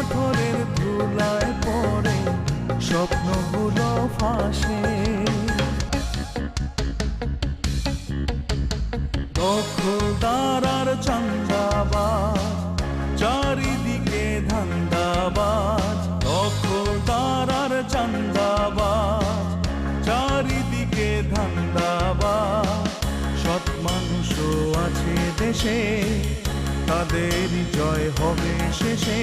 পাথরের ধুলায় পড়ে স্বপ্নগুলো ফাঁসে। দখলদার আর চান্দাবাজ, চারিদিকে ধান্দাবাজ। দখলদার আর চান্দাবাজ, চারিদিকে ধান্দাবাজ। সৎ মানুষও আছে দেশে, তাদের জয় হবে শেষে।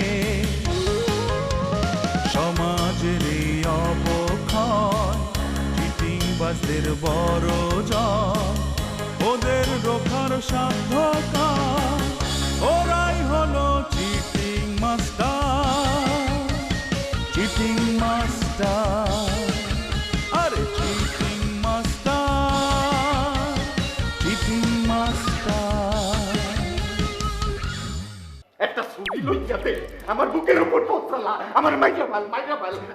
সমাজের এই অবক্ষয়, চিটিংবাজদের বড় জয়। ওদের রোখার সাধ্য কার, ওরাই হলো চিটিং মাস্টার। চিটিং মাস্টার, আরে চিটিং মাস্টার, চিটিং মাস্টার। একটা ছুরি লইয়াতে আমার বুকের উপর পড়ছলা, আমার মাইরা ভাল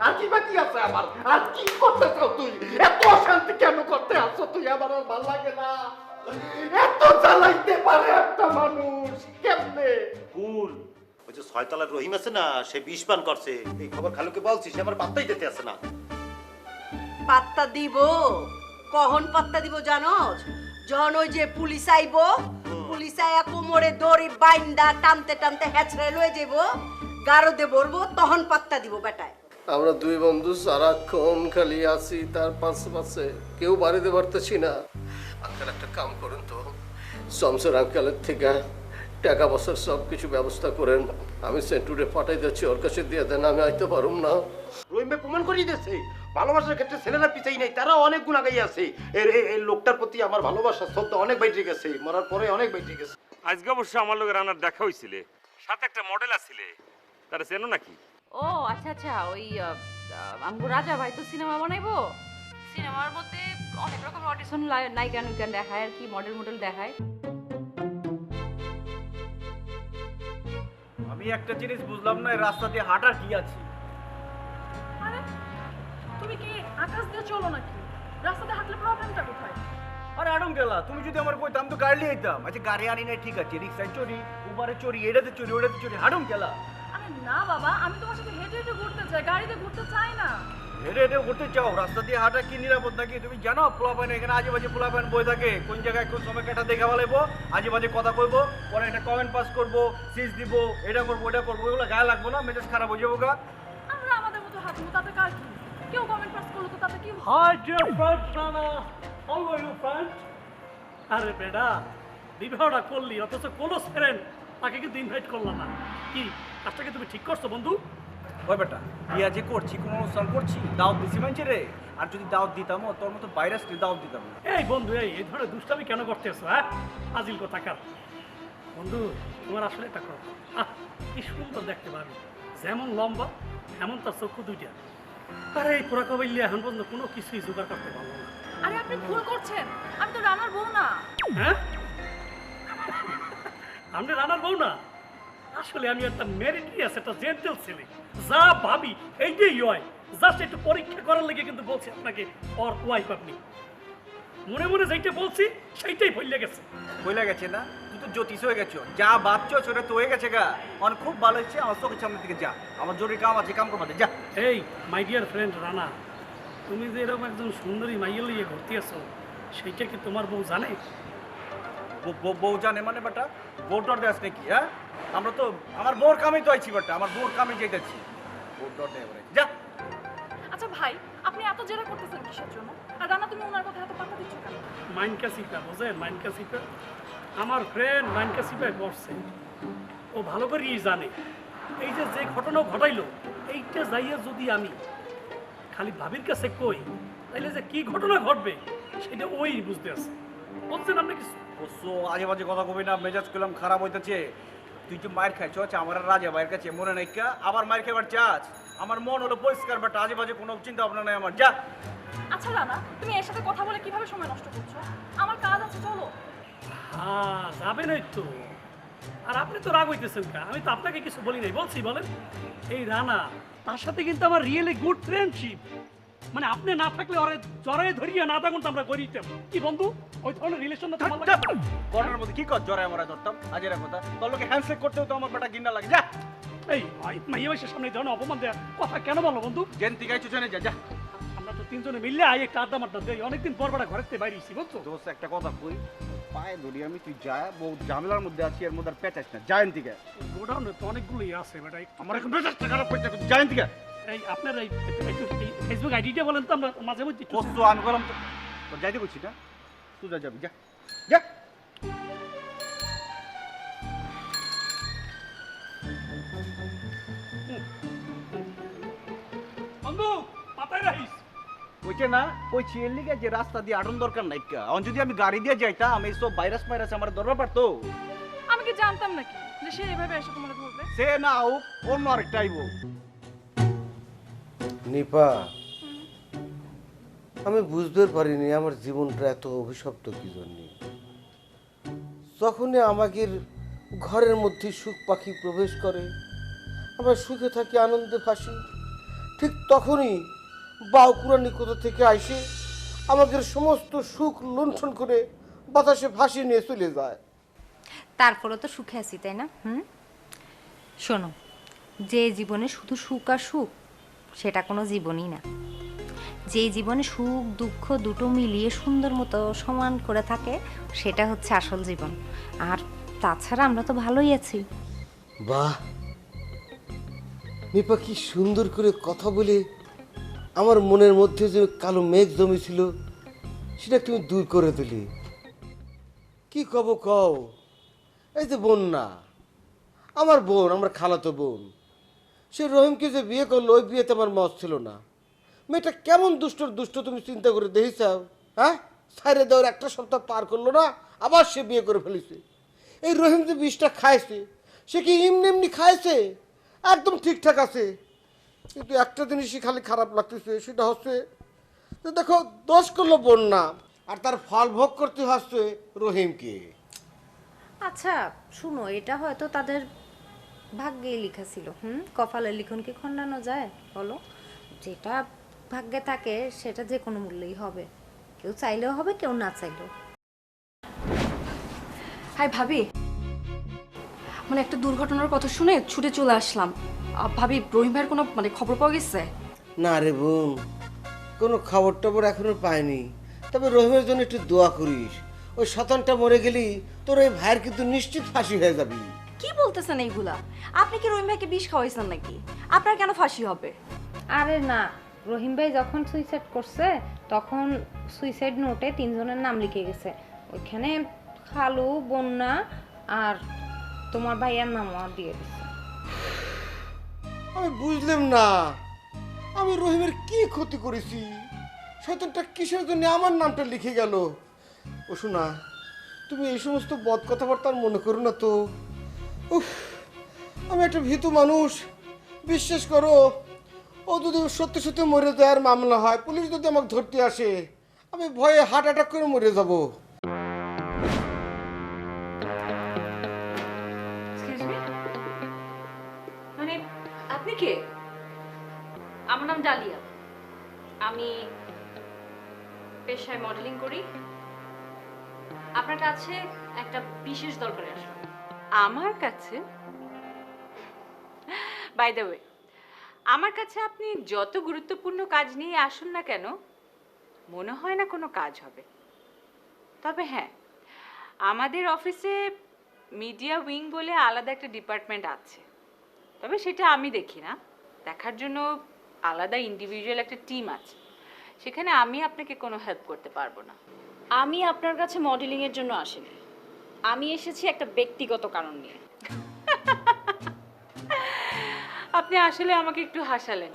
আর কি বাকি আছে আমার? আর কি করতে চাও তুই? এত অশান্তি কেন করতে আসছো তুই? আমার আর ভাল লাগে না। এত জ্বালাইতে পারে একটা মানুষ কেমনে? কুল ওই যে ছয়তলার রহিম আছে না, সে বিষ পান করছে। এই খবর খালুকে বলছি, সে আমার পাত্তাই দিতে আসে না। পাত্তা দিব? কখন পাত্তা দিব জানোস? যখন ওই যে পুলিশ আইব, পুলিশ আইয়া কোমরে দড়ি বাইন্দা টানতে টানতে হেঁচড়ে লয়ে যাব, গারদে বলবো, তখন পাত্তা দিব বেটায়। আমরা দুই বন্ধু সারাক্ষণ খালি আছি তার পাশে পাশে, কেউ বাড়িতে পারতেছি না। আঙ্কেল একটা কাম করুন তো, শমসের আঙ্কেলের থেকে টাকা পয়সার সব কিছু ব্যবস্থা করেন। আমি সেন্টুরে পাঠাই দিচ্ছি, ওর কাছে দিয়ে দেন, আমি আইতে পারুম না। রহিম ভাই প্রমাণ করিয়ে দিয়েছে ভালোবাসার ক্ষেত্রে ছেলেরা পিছাই নাই, তারা অনেক গুণ আগাই আছে। এই লোকটার প্রতি আমার ভালোবাসা শ্রদ্ধা অনেক বাইরে গেছে, মরার পরে অনেক বাইরে গেছে। আজকে অবশ্য আমার লোকের রান্নার দেখা হয়েছিল, সাথে একটা মডেল আসছিলে, তারা চেনো নাকি? ও আচ্ছা আচ্ছা, ওই আমগো রাজা ভাই তো সিনেমা বানাইবো, সিনেমার মধ্যে অনেক রকম অডিশন নায়িকা নুইকান দেখায় আর কি, মডেল দেখায়। আমি একটা জিনিস বুঝলাম না, এই রাস্তা দিয়ে হাঁটার কি আছে? আরে তুমি কি আকাশ দিয়ে চলো নাকি? রাস্তাতে হাঁটলে প্রবলেমটা কোথায়? আরে আড়ং গেলা, তুমি যদি আমার কইতাম তো গাড়ি নিয়ে যেতাম। আচ্ছা গাড়ি আনি নাই ঠিক আছে, রিক্সায় চড়ি, উবারে চড়ি, এটাতে চড়ি, ওটাতে চড়ি, হাঁটুম গেলা। আরে না বাবা, আমি তোমার সাথে হেঁটে হেঁটে ঘুরতে চাই, গাড়িতে ঘুরতে চাই না। হেঁটে হেঁটে ঘুরতে চাও? রাস্তা দিয়ে হাঁটা কি নিরাপদ নাকি? তুমি জানো পোলাপান এখানে আজে বাজে পোলাপান বই থাকে, কোন জায়গায় কোন সময় কাটা দেখা বলাইবো, আজে বাজে কথা কইবো, পরে একটা কমেন্ট পাস করবো, সিজ দিব, এটা করবো ওটা করবো, এগুলো গায়ে লাগবো না? মেজাজ খারাপ হয়ে যাবো গা। আমরা আমাদের মতো হাঁটবো, তাতে কার কি? কেউ কমেন্ট পাস করলো তো তাতে কি? হাই ডিয়ার ফ্রেন্ডস, নানা হাউ আর ইউ ফ্রেন্ড? আরে বেটা, বিবাহটা করলি অথচ কোনো ফ্রেন্ড তাকে কিন্তু ইনভাইট করলাম না, কি কাজটাকে তুমি ঠিক করছো বন্ধু? ওই বেটা বিয়া যে করছি, কোনো অনুষ্ঠান করছি, দাওয়াত দিছি মানছে রে। আর যদি দাওয়াত দিতাম তোর মতো ভাইরাসকে দাওয়াত দিতাম না। এই বন্ধু, এই ধরনের দুষ্টামি কেন করতেছো? হ্যাঁ ফাজিল কোথাকার। বন্ধু তোমার আসলে একটা কথা, কি সুন্দর দেখতে পারবি, যেমন লম্বা এমন তার চক্ষু দুইটা। আরে এই পোড়া কবাইলে এখন পর্যন্ত কোনো কিছুই জোগাড় করতে পারলো না। আরে আপনি ভুল করছেন, আমি তো রানার বউ না। হ্যাঁ আমি রানার বউ না? আসলে আমি একটা মেরিটিয়াস, একটা জেন্টেল ছেলে, যা ভাবি এইটাই হয়। জাস্ট একটু পরীক্ষা করার লেগে কিন্তু বলছি আপনাকে ওর ওয়াইফ আপনি। মনে মনে যেটা বলছি সেইটাই ভুলে গেছে। ভুলে গেছে না? তুই তো জ্যোতিষ হয়ে গেছো, যা ভাবছো সেটা তো হয়ে গেছে গা। অনেক খুব ভালো হচ্ছে, আমার চোখের সামনে থেকে যা, আমার জরুরি কাম আছে, কাম করবা যা। এই মাই ডিয়ার ফ্রেন্ড রানা, তুমি যে এরকম একজন সুন্দরী মাইয়া লইয়ে ঘুরতে আসো, সেইটা কি তোমার বউ জানে? বউ জানে মানে বেটা? বউটার দেশ নাকি? হ্যাঁ আমরা তো আমার বউর কামেই তো আইছি বেটা, আমার বউর কামে যেতেছি। বউটার দেয় যা। আচ্ছা ভাই, আপনি এত জেরা করতেছেন কিসের জন্য? আর রানা তুমি ওনার কথা এত পাত্তা দিচ্ছ কেন? মাইনকা সিপা বোঝেন? মাইনকা সিপা আমার ফ্রেন্ড মাইনকা সিপায় পড়ছে, ও ভালো করেই জানে এই যে যে ঘটনা ঘটাইলো, এইটা যাইয়া যদি আমি খালি ভাবির কাছে কই, তাইলে যে কি ঘটনা ঘটবে সেটা ওই বুঝতে আছে। বুঝছেন আপনি কিছু? অবশ্য আজে বাজে কথা কবি না, মেজাজ করলাম খারাপ হইতেছে। তুই যে মায়ের খাইছ, আচ্ছা আমার রাজা ভাইয়ের কাছে মনে নাই কা আবার মায়ের খাবার চাস? আমার মন হলো পরিষ্কার বেটা, আজে বাজে কোনো চিন্তা ভাবনা নাই আমার, যা। আচ্ছা রানা, তুমি এর সাথে কথা বলে কিভাবে সময় নষ্ট করছো? আমার কাজ আছে, চলো। হ্যাঁ যাবেন এই তো। আর আপনি তো রাগ হইতেছেন কা? আমি তো আপনাকে কিছু বলি নাই, বলছি বলেন। এই রানা, তার সাথে কিন্তু আমার রিয়েলি গুড ফ্রেন্ডশিপ। মানে আপনি না থাকলে ওরে জড়াই ধরিয়ে না থাকুন তো আমরা করিতাম কি বন্ধু? ওই ধরনের রিলেশন না তোমার লাগে? ঘটনার মধ্যে কি কর জড়াই আমরা ধরতাম? আজের কথা তোর লোকে হ্যান্ডশেক করতেও তো আমার বেটা ঘৃণা লাগে, যা। এই মাইয়া বয়সের সামনে এই ধরনের অপমান দেওয়া কথা কেন বলো বন্ধু? জেন থেকে আইছো জানে যা যা। আমরা তো তিনজনে মিললে আই একটা আড্ডা মাড্ডা দেই, অনেকদিন পর বেড়া ঘরের থেকে বাইরে এসেছি বুঝছো? দোস্ত একটা কথা কই, পায়ে ধরি আমি, তুই যা, বহু ঝামেলার মধ্যে আছি, এর মধ্যে আর পেঁচাস না, জায়েন থেকে। গোডাউনে তো অনেকগুলোই আছে বেটা। আমার এখন মেজাজটা খারাপ হয়েছে, জায়েন থেকে। এই আপনার এই ফেসবুক আইডিটা বলেন তো, আমরা মাঝে মধ্যে একটু- বস্তু আমি গরম তো যাইতে বলছি না, তুই যা যাবি, যা যা। বন্ধু মাথায় রাখিস। কইছে না, কইছি এর লিগে যে রাস্তা দিয়ে আটন দরকার নাই কা, এখন যদি আমি গাড়ি দিয়ে যাইতাম এই সব ভাইরাস মাইরাস আমার ধরবা পারতো। আমি কি জানতাম নাকি যে সে এভাবে এসে তোমার ধরবে? সে না হোক অন্য আরেকটা আইব। নিপা, আমি বুঝতে পারিনি আমার জীবনটা এত অভিশপ্ত কি জন্য। যখনই আমাকে ঘরের মধ্যে সুখ পাখি প্রবেশ করে, আমরা সুখে থাকি, আনন্দে ভাসি, ঠিক তখনই বাউকুড়ানি কোথা থেকে আইসে আমাদের সমস্ত সুখ লুণ্ঠন করে বাতাসে ভাসিয়ে নিয়ে চলে যায়। তারপরে তো সুখে আছি, তাই না? শোনো, যে জীবনে শুধু সুখ আর সুখ, সেটা কোনো জীবনই না। যে জীবনে সুখ দুঃখ দুটো মিলিয়ে সুন্দর মতো সমান করে থাকে, সেটা হচ্ছে আসল জীবন। আর তাছাড়া আমরা তো ভালোই আছি। বাহ নিপা, কি সুন্দর করে কথা বলে আমার মনের মধ্যে যে কালো মেঘ জমেছিল সেটা তুমি দূর করে দিলে। কি কব কও, এই যে বোন না, আমার বোন, আমার খালাতো বোন, সে রহিমকে যে বিয়ে করলো, ওই বিয়েতে আমার মত ছিল না। মেয়েটা কেমন দুষ্টর দুষ্ট তুমি চিন্তা করে দেখেছাও? হ্যাঁ, সাইরে দেওয়ার একটা সপ্তাহ পার করলো না, আবার সে বিয়ে করে ফেলেছে। এই রহিম যে বিষটা খাইছে, সে কি এমনি এমনি খাইছে? একদম ঠিকঠাক আছে, কিন্তু একটা জিনিসই খালি খারাপ লাগতেছে, সেটা হচ্ছে যে দেখো, দোষ করলো বোন না, আর তার ফল ভোগ করতে হচ্ছে রহিমকে। আচ্ছা শুনো, এটা হয়তো তাদের ভাগ্যে লেখা ছিল। কপালের লিখন কি খণ্ডানো যায় বলো? যেটা ভাগ্যে থাকে সেটা যে কোনো মূল্যেই হবে, কেউ চাইলেও হবে, কেউ না চাইলেও। হাই ভাবি, মানে একটা দুর্ঘটনার কথা শুনে ছুটে চলে আসলাম। ভাবি, রহিম ভাইয়ের কোনো খবর পাওয়া গেছে? না রে বোন, কোনো খবর টবর এখনো পাইনি। তবে রহিমের জন্য একটু দোয়া করিস, ওই শতানটা মরে গেলি তোর এই ভাইয়ের কিন্তু নিশ্চিত ফাঁসি হয়ে যাবি। কি বলতেছেন এইগুলা? আপনি কি রহিম ভাইকে বিষ খাওয়াইছেন নাকি? আপনার কেন ফাঁসি হবে? আরে না, রহিম ভাই যখন সুইসাইড করছে তখন সুইসাইড নোটে 3 জনের নাম লিখে গেছে। ওইখানে খালু, বন্যা আর তোমার ভাইয়ের নামও দিয়ে দিছে। আমি বুঝলাম না, আমি রহিমের কি ক্ষতি করেছি? শয়তানটা কিসের জন্য আমার নামটা লিখে গেল? ও শোনা, তুমি এই সমস্ত বদ কথাবার্তা মনে করো না তো। উফ, আমি একটা ভীতু মানুষ, বিশ্বাস করো। ও যদি সত্যি সত্যি মরে যাওয়ার মামলা হয়, পুলিশ যদি আমাকে ধরতে আসে, আমি ভয়ে হার্ট অ্যাটাক করে মরে যাব। মানে আপনি কে? আমার নাম ডালিয়া, আমি পেশায় মডেলিং করি। আপনার কাছে একটা বিশেষ দরকারে আসলাম। আমার কাছে? বাই দ্য ওয়ে, আমার কাছে আপনি যত গুরুত্বপূর্ণ কাজ নিয়ে আসুন না কেন, মনে হয় না কোনো কাজ হবে। তবে হ্যাঁ, আমাদের অফিসে মিডিয়া উইং বলে আলাদা একটা ডিপার্টমেন্ট আছে, তবে সেটা আমি দেখি না, দেখার জন্য আলাদা ইন্ডিভিজুয়াল একটা টিম আছে। সেখানে আমি আপনাকে কোনো হেল্প করতে পারবো না। আমি আপনার কাছে মডেলিংয়ের জন্য আসিনি, আমি এসেছি একটা ব্যক্তিগত কারণ নিয়ে। আপনি আসলে আমাকে একটু হাসালেন।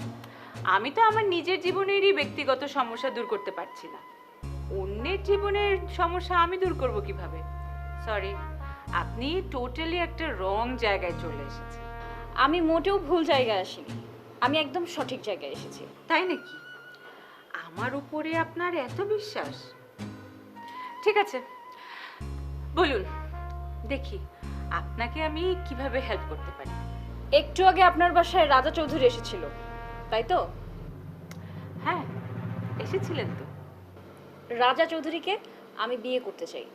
আমি তো আমার নিজের জীবনেরই ব্যক্তিগত সমস্যা দূর করতে পারছি না, অন্যের জীবনের সমস্যা আমি দূর করব কিভাবে? সরি, আপনি টোটালি একটা রং জায়গায় চলে এসেছেন। আমি মোটেও ভুল জায়গায় আসিনি, আমি একদম সঠিক জায়গায় এসেছি। তাই নাকি? আমার উপরে আপনার এত বিশ্বাস? ঠিক আছে, বলুন দেখি আপনাকে আমি কিভাবে হেল্প করতে পারি। একটু আগে আপনার বাসায় রাজা চৌধুরী এসেছিল, তাই তো? হ্যাঁ, এসেছিলেন তো। রাজা চৌধুরীকে আমি বিয়ে করতে চাই।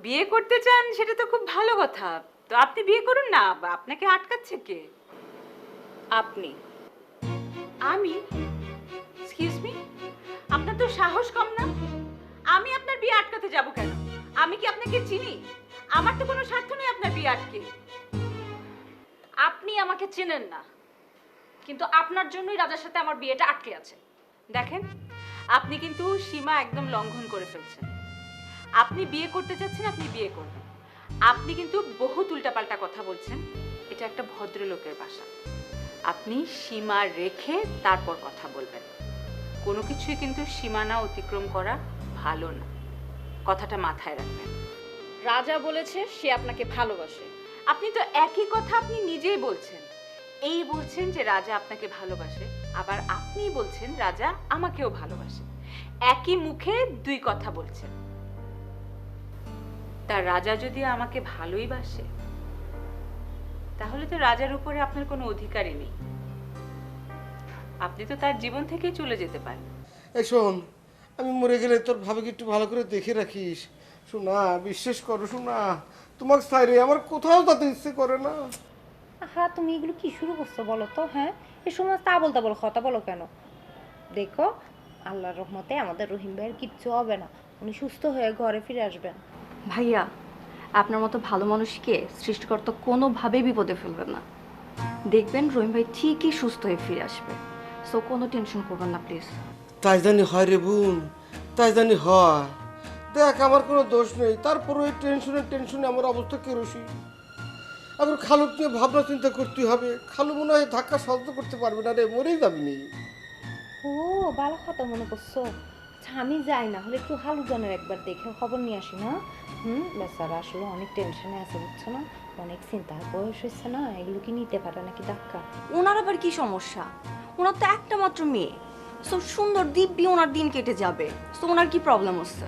বিয়ে করতে চান, সেটা তো খুব ভালো কথা। তো আপনি বিয়ে করুন না, বা আপনাকে আটকাচ্ছে কে? আপনি। আমি? এক্সকিউজ মি, আপনার তো সাহস কম না? আমি আপনার বিয়ে আটকাতে যাব কেন? আমি কি আপনাকে চিনি? আমার তো কোনো স্বার্থ নেই আপনার বিয়ে আটকে। আপনি আমাকে চেনেন না, কিন্তু আপনার জন্যই রাজার সাথে আমার বিয়েটা আটকে আছে। দেখেন, আপনি কিন্তু সীমা একদম লঙ্ঘন করে ফেলছেন। আপনি বিয়ে করতে চাচ্ছেন, আপনি বিয়ে করবেন। আপনি কিন্তু বহুত উল্টাপাল্টা কথা বলছেন। এটা একটা ভদ্রলোকের বাসা। আপনি সীমা রেখে তারপর কথা বলবেন। কোনো কিছুই কিন্তু সীমানা অতিক্রম করা ভালো না, কথাটা মাথায় রাখবেন। রাজা বলেছে সে আপনাকে ভালোবাসে। আপনি তো একই কথা আপনি নিজেই বলছেন। এই বলছেন যে রাজা আপনাকে ভালোবাসে, আবার আপনিই বলছেন রাজা আমাকেও ভালোবাসে। একই মুখে দুই কথা বলছেন। তা রাজা যদি আমাকে ভালোই বাসে, তাহলে তো রাজার উপরে আপনার কোনো অধিকারই নেই। আপনি তো তার জীবন থেকেই চলে যেতে পারেন। এই শোন, আমি মরে গেলে তোর ভাবিকে একটু ভালো করে দেখে রাখিস। শোনা, বিশ্বাস করো শোনা, তোমার সাইরে আমার কোথাও যেতে ইচ্ছে করে না। হ্যাঁ, তুমি এগুলো কি শুরু করছো বলো তো? হ্যাঁ, এ সময় তা বলতে বলো, কথা বলো কেন? দেখো, আল্লাহর রহমতে আমাদের রহিম ভাইয়ের কিচ্ছু হবে না, উনি সুস্থ হয়ে ঘরে ফিরে আসবেন। ভাইয়া, আপনার মতো ভালো মানুষকে সৃষ্টিকর্তা কোনোভাবেই বিপদে ফেলবেন না। দেখবেন রহিম ভাই ঠিকই সুস্থ হয়ে ফিরে আসবে। সো কোনো টেনশন করবেন না প্লিজ। তাই জানি হয় রে বোন, তাই জানি হয়। দেখ, আমার কোনো দোষ নেই, তারপরে ওই টেনশনে আমার অবস্থা কেরোসিন। আবার খালুক নিয়ে ভাবনা চিন্তা করতে হবে। খালু মনে হয় ধাক্কা সহ্য করতে পারবে না রে, মরেই যাবি নি। ও, ভালো কথা মনে করছো। আচ্ছা, আমি যাই, না হলে একটু হালুজনের একবার দেখে খবর নিয়ে আসি না? বেচারা আসলে অনেক টেনশনে আছে, বুঝছো না? অনেক চিন্তা, বয়স হচ্ছে না, এগুলো কি নিতে পারে নাকি ধাক্কা? ওনার আবার কি সমস্যা? ওনার তো একটা মাত্র মেয়ে। সো সুন্দর দিব্যি ওনার দিন কেটে যাবে। সো ওনার কি প্রবলেম হচ্ছে?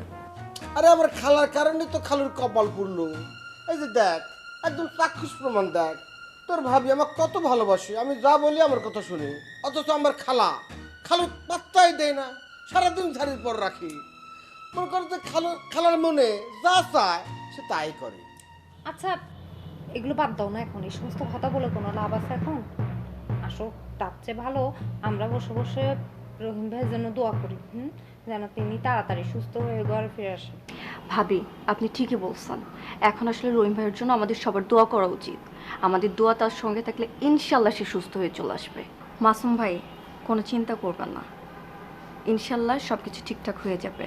আরে আমার খালার কারণে তো খালুর কপাল পুরলো। এই যে দেখ, একদম চাক্ষুষ প্রমাণ দেখ। তোর ভাবি আমার কত ভালোবাসে, আমি যা বলি আমার কথা শুনে। অথচ আমার খালু পাত্তাই দেয় না, সারাদিন ঝাড়ির পর রাখি। মনে করো যে খালার মনে যা চায় সে তাই করে। আচ্ছা, এগুলো বাদ দাও না এখন, এই সমস্ত কথা বলে কোনো লাভ আছে এখন? আসো, তার চেয়ে ভালো আমরা বসে বসে রহিম ভাইয়ের জন্য দোয়া করি, যেন তিনি তাড়াতাড়ি সুস্থ হয়ে ঘরে ফিরে আসেন। ভাবি, আপনি ঠিকই বলছেন। এখন আসলে রহিম ভাইয়ের জন্য আমাদের সবার দোয়া করা উচিত। আমাদের দোয়া তার সঙ্গে থাকলে ইনশাল্লাহ সে সুস্থ হয়ে চলে আসবে। মাসুম ভাই, কোনো চিন্তা করবেন না, ইনশাল্লাহ সব কিছু ঠিকঠাক হয়ে যাবে।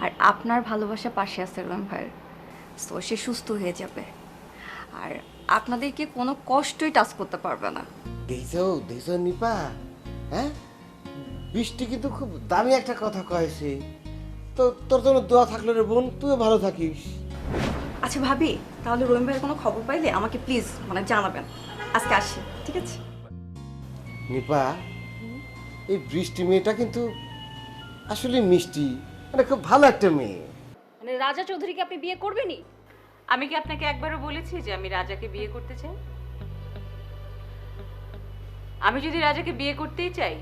আর আপনার ভালোবাসা পাশে আছে রহিম ভাইয়ের। সো সে সুস্থ হয়ে যাবে, আর আপনাদেরকে কোনো কষ্টই টাচ করতে পারবে না। দেখছো নিপা, হ্যাঁ, বৃষ্টি কিন্তু খুব দামি একটা কথা কয়েছে। তো তোর জন্য দোয়া থাকলো রে বোন, তুইও ভালো থাকিস। আচ্ছা ভাবি, তাহলে রহিম ভাইয়ের কোনো খবর পাইলে আমাকে প্লিজ জানাবেন। আজকে আসি, ঠিক আছে? নিপা, এই বৃষ্টি মেয়েটা কিন্তু আসলে মিষ্টি, মানে খুব ভালো একটা মেয়ে। মানে রাজা চৌধুরীকে আপনি বিয়ে করবেনই? আমি কি আপনাকে একবারও বলেছি যে আমি রাজাকে বিয়ে করতে চাই? আমি যদি রাজাকে বিয়ে করতেই চাই,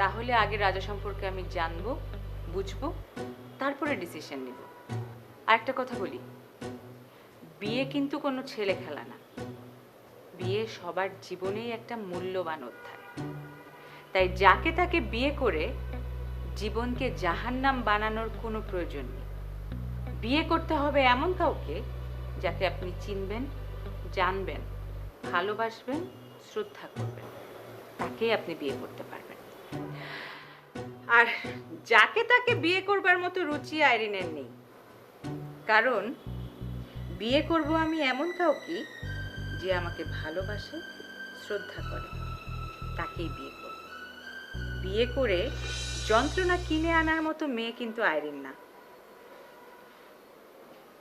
তাহলে আগে রাজা সম্পর্কে আমি জানবো, বুঝবো, তারপরে ডিসিশন নিব। আর একটা কথা বলি, বিয়ে কিন্তু কোনো ছেলে খেলা না। বিয়ে সবার জীবনেই একটা মূল্যবান অধ্যায়। তাই যাকে তাকে বিয়ে করে জীবনকে জাহান্নাম বানানোর কোনো প্রয়োজন নেই। বিয়ে করতে হবে এমন কাউকে যাকে আপনি চিনবেন, জানবেন, ভালোবাসবেন, শ্রদ্ধা করবেন। তাকেই আপনি বিয়ে করতে পারবেন। আর যাকে তাকে বিয়ে করবার মতো রুচি আইরিনের নেই, কারণ বিয়ে করব আমি এমন কাউকে যে আমাকে ভালোবাসে, শ্রদ্ধা করে, তাকেই বিয়ে করব। বিয়ে করে যন্ত্রণা কিনে আনার মতো মেয়ে কিন্তু আইরিন না।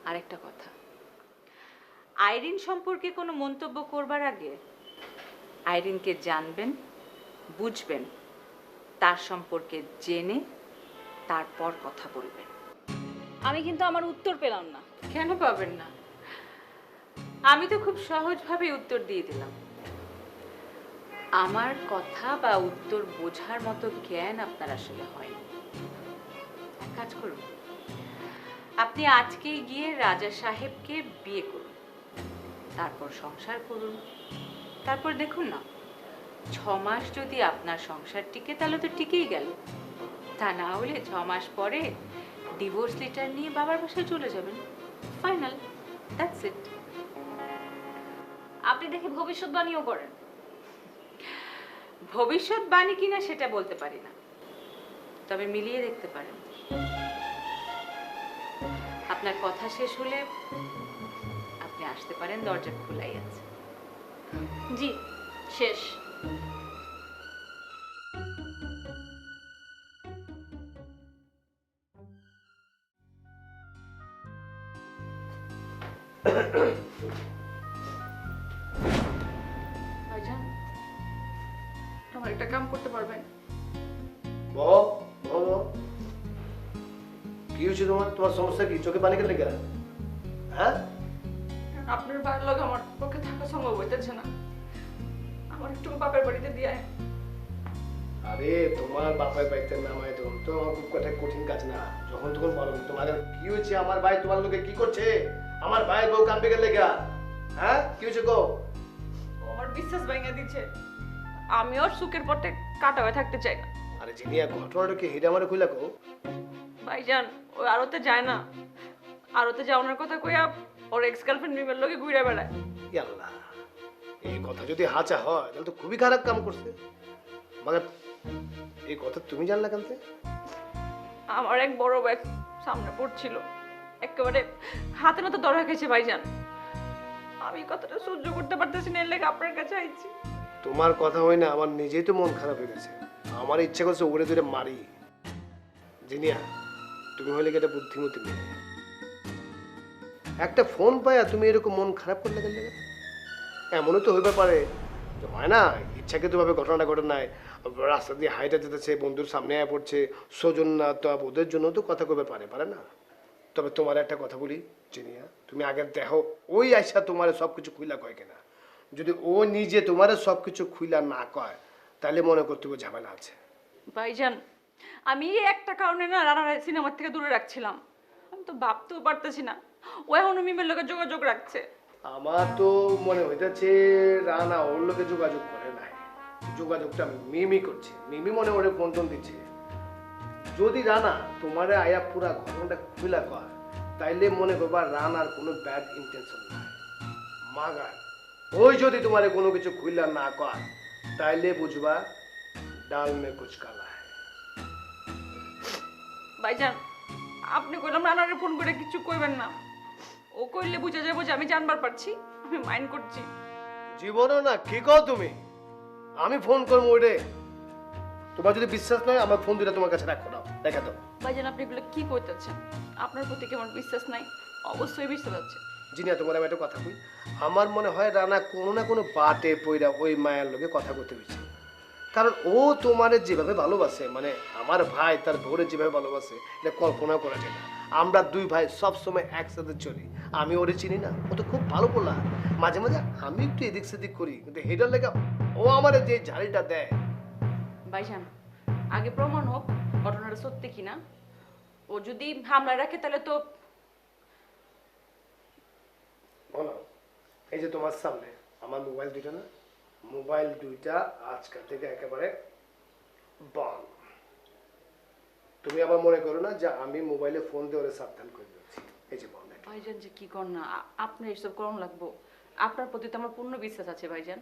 আরেকটা কথা, আইরিন সম্পর্কে কোনো মন্তব্য করবার আগে আইরিনকে জানবেন, বুঝবেন, তার সম্পর্কে জেনে তারপর কথা বলবেন। আমি কিন্তু আমার উত্তর পেলাম না। কেন পাবেন না? আমি তো খুব সহজভাবে উত্তর দিয়ে দিলাম। আমার কথা বা উত্তর বোঝার মতো জ্ঞান আপনার আসলে হয়নি। এক কাজ করুন, আপনি আজকেই গিয়ে রাজা সাহেবকে বিয়ে করুন। তারপর সংসার করুন, তারপর দেখুন না 6 মাস যদি আপনার সংসার টিকে তাহলে তো টিকেই গেল, তা না হলে 6 মাস পরে ডিভোর্স লেটার নিয়ে বাবার বাসায় চলে যাবেন, ফাইনাল, দ্যাটস ইট। আপনি দেখে ভবিষ্যৎবাণীও করেন। ভবিষ্যৎবাণী কিনা সেটা বলতে পারি না, তবে মিলিয়ে দেখতে পারেন। আপনার কথা শেষ হলে আপনি আসতে পারেন, দরজা খোলাই আছে। জি, শেষ। ভাইজান, আমার একটা কাম করতে পারবেন? কি হয়েছে তোমার? তোমার সমস্যা কি? চোখে পানি কেন লেগে? হ্যাঁ, আপনার ভালো লাগে আমার পক্ষে থাকা সম্ভব হইতেছে না, আমার একটু বাপের বাড়িতে দিয়ে আয়। আরে তোমার বাপার বাড়িতে নামায় তো তো আমার খুব কথা কঠিন কাজ না, যখন তখন বলো। তোমার কি হয়েছে? আমার ভাই তোমার লোকে কি করছে? আমার ভাই বউ কান্দে গেলে লেগা। হ্যাঁ, কি হয়েছে গো? আমার বিশ্বাস ভেঙে দিচ্ছে, আমি ওর সুখের পথে কাটা হয়ে থাকতে চাই না। আরে জিনিয়া, ঘটনাটা কি হেডে আমারে কইলা কো? ভাইজান, ওই আরতে যায় না, আরতে যাওয়ার কথা কইয়া ওর এক্স গার্লফ্রেন্ড মিমের লোকে ঘুরে বেড়ায়। আল্লাহ, এই কথা যদি হাঁচা হয় তাহলে তো খুবই খারাপ কাম করছে। মানে এই কথা তুমি জানলা কেন? আমার এক বড় ব্যাগ সামনে পড়ছিল, একেবারে হাতে নাতে ধরা খেয়েছে ভাইজান। আমি কথাটা সহ্য করতে পারতেছি না, এর লেগে আপনার কাছে আইছি। তোমার কথা হয় না, আমার নিজেই তো মন খারাপ হয়ে গেছে। আমার ইচ্ছা করছে ওরে ধরে মারি। জিনিয়া, তুমি হলে কি একটা বুদ্ধিমতী মেয়ে, একটা ফোন পায়া তুমি এরকম মন খারাপ করলে গেলে? এমনও তো হইতে পারে যে হয় না ইচ্ছাকৃত ভাবে ঘটনাটা ঘটে নাই, রাস্তা দিয়ে হাইটা যেতেছে, বন্ধুর সামনে আয়া পড়ছে, স্বজন না তো ওদের জন্য তো কথা কবে পারে না। তবে তোমার একটা কথা বলি জিনিয়া, তুমি আগে দেখো ওই আইসা তোমার সবকিছু খুইলা কয় কিনা। যদি ও নিজে তোমার সবকিছু খুইলা না কয় তাহলে মনে করতে হবে ঝামেলা আছে। ভাইজান, আমি এই একটা কারণে না রানার সিনেমার থেকে দূরে রাখছিলাম, আমি তো ভাবতেও পারতেছি না ও এখনো মিমের লোকে যোগাযোগ রাখছে। আমার তো মনে হইতেছে রানা ওর লোকে যোগাযোগ করে নাই, যোগাযোগটা মিমি করছে। মিমি মনে ওরে ফোন টোন দিচ্ছে। যদি রানা তোমারে আয়া পুরা ঘটনাটা খুলা কয় তাইলে মনে করবা রানার কোনো ব্যাড ইন্টেনশন নাই। মাগার ওই যদি তোমারে কোনো কিছু খুলা না কয় তাইলে বুঝবা ডাল মে কুছ কালা হ্যায়। ভাইজান, আপনি কইলাম রানারে ফোন করে কিছু কইবেন না, ও কইলে বুঝা যাবো যে আমি জানবার পারছি, আমি মাইন্ড করছি। জীবনও না কি কও তুমি? আমি ফোন করবো ওরে। তোমার যদি বিশ্বাস নয় আমার ফোন দিলে তোমার কাছে রাখো, দাও দেখা দাও। ভাইজান, আপনি এগুলো কি কইতেছেন? আপনার প্রতি কি আমার বিশ্বাস নাই? অবশ্যই বিশ্বাস আছে। জিনিয়া, তোমার আমি একটা কথা কই, আমার মনে হয় রানা কোনো না কোনো বাটে পইরা ওই মায়ের লোকে কথা করতে হয়েছে। কারণ ও তোমারে যেভাবে ভালোবাসে, মানে আমার ভাই তার বউরে যেভাবে ভালোবাসে, এটা কল্পনা করা যায় না। আমরা দুই ভাই সব সময় একসাথে চলি। আমি ওরে চিনি না, ও তো খুব ভালো বলা। মাঝে মাঝে আমি একটু এদিক সেদিক করি, কিন্তু হেডার লেগে ও আমার যে ঝাড়িটা দেয়। ভাইজান, আগে প্রমাণ হোক ঘটনাটা সত্যি কিনা। ও যদি হামলায় রাখে তাহলে তো বলো, এই যে তোমার সামনে আমার মোবাইল দুইটা না, মোবাইল দুইটা আজকাল থেকে একেবারে বন্ধ। তুমি আবার মনে করো না যে আমি মোবাইলে ফোন দিয়ে ওরে সাবধান করে দিচ্ছি। এই যে বন্ধ। ভাইজান যে কি কর না, আপনার এসব করণ লাগবো। আপনার প্রতি তো আমার পূর্ণ বিশ্বাস আছে ভাইজান।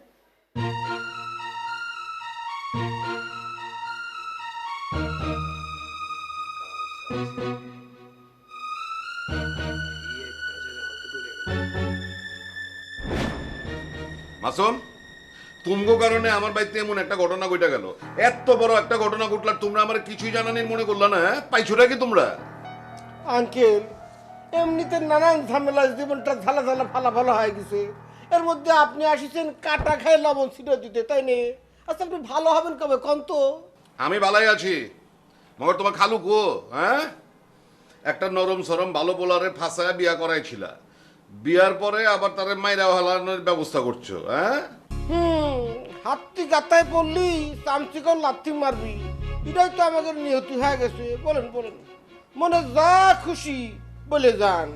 মাসুম, তুমগো কারণে আমার বাড়িতে এমন একটা ঘটনা ঘটে গেল। এত বড় একটা ঘটনা ঘটল, তোমরা আমার কিছুই জানানির মনে করলা না? পাইছোটা কি তোমরা? আঙ্কেল, এমনিতে নানান ঝামেলা, জীবনটা ঝালা ঝালা ফালা ফালা হয়ে গেছে। এর মধ্যে আপনি আসিছেন কাটা খায় লবণ ছিটো দিতে, তাই নে? আচ্ছা, আপনি ভালো হবেন কবে কন তো? আমি ভালাই আছি, মগর তোমার খালু কো? হ্যাঁ, একটা নরম সরম ভালো পোলারে ফাঁসায় বিয়া করাইছিলা, বিয়ার পরে আবার তারে মাইরা হালানোর ব্যবস্থা করছো। হ্যাঁ, হাতটি গাতায় পড়লি চামচিকন লাথি মারবি, এটাই তো আমাদের নিহতি হয়ে গেছে। বলেন বলেন, মনে যা খুশি বলে যান,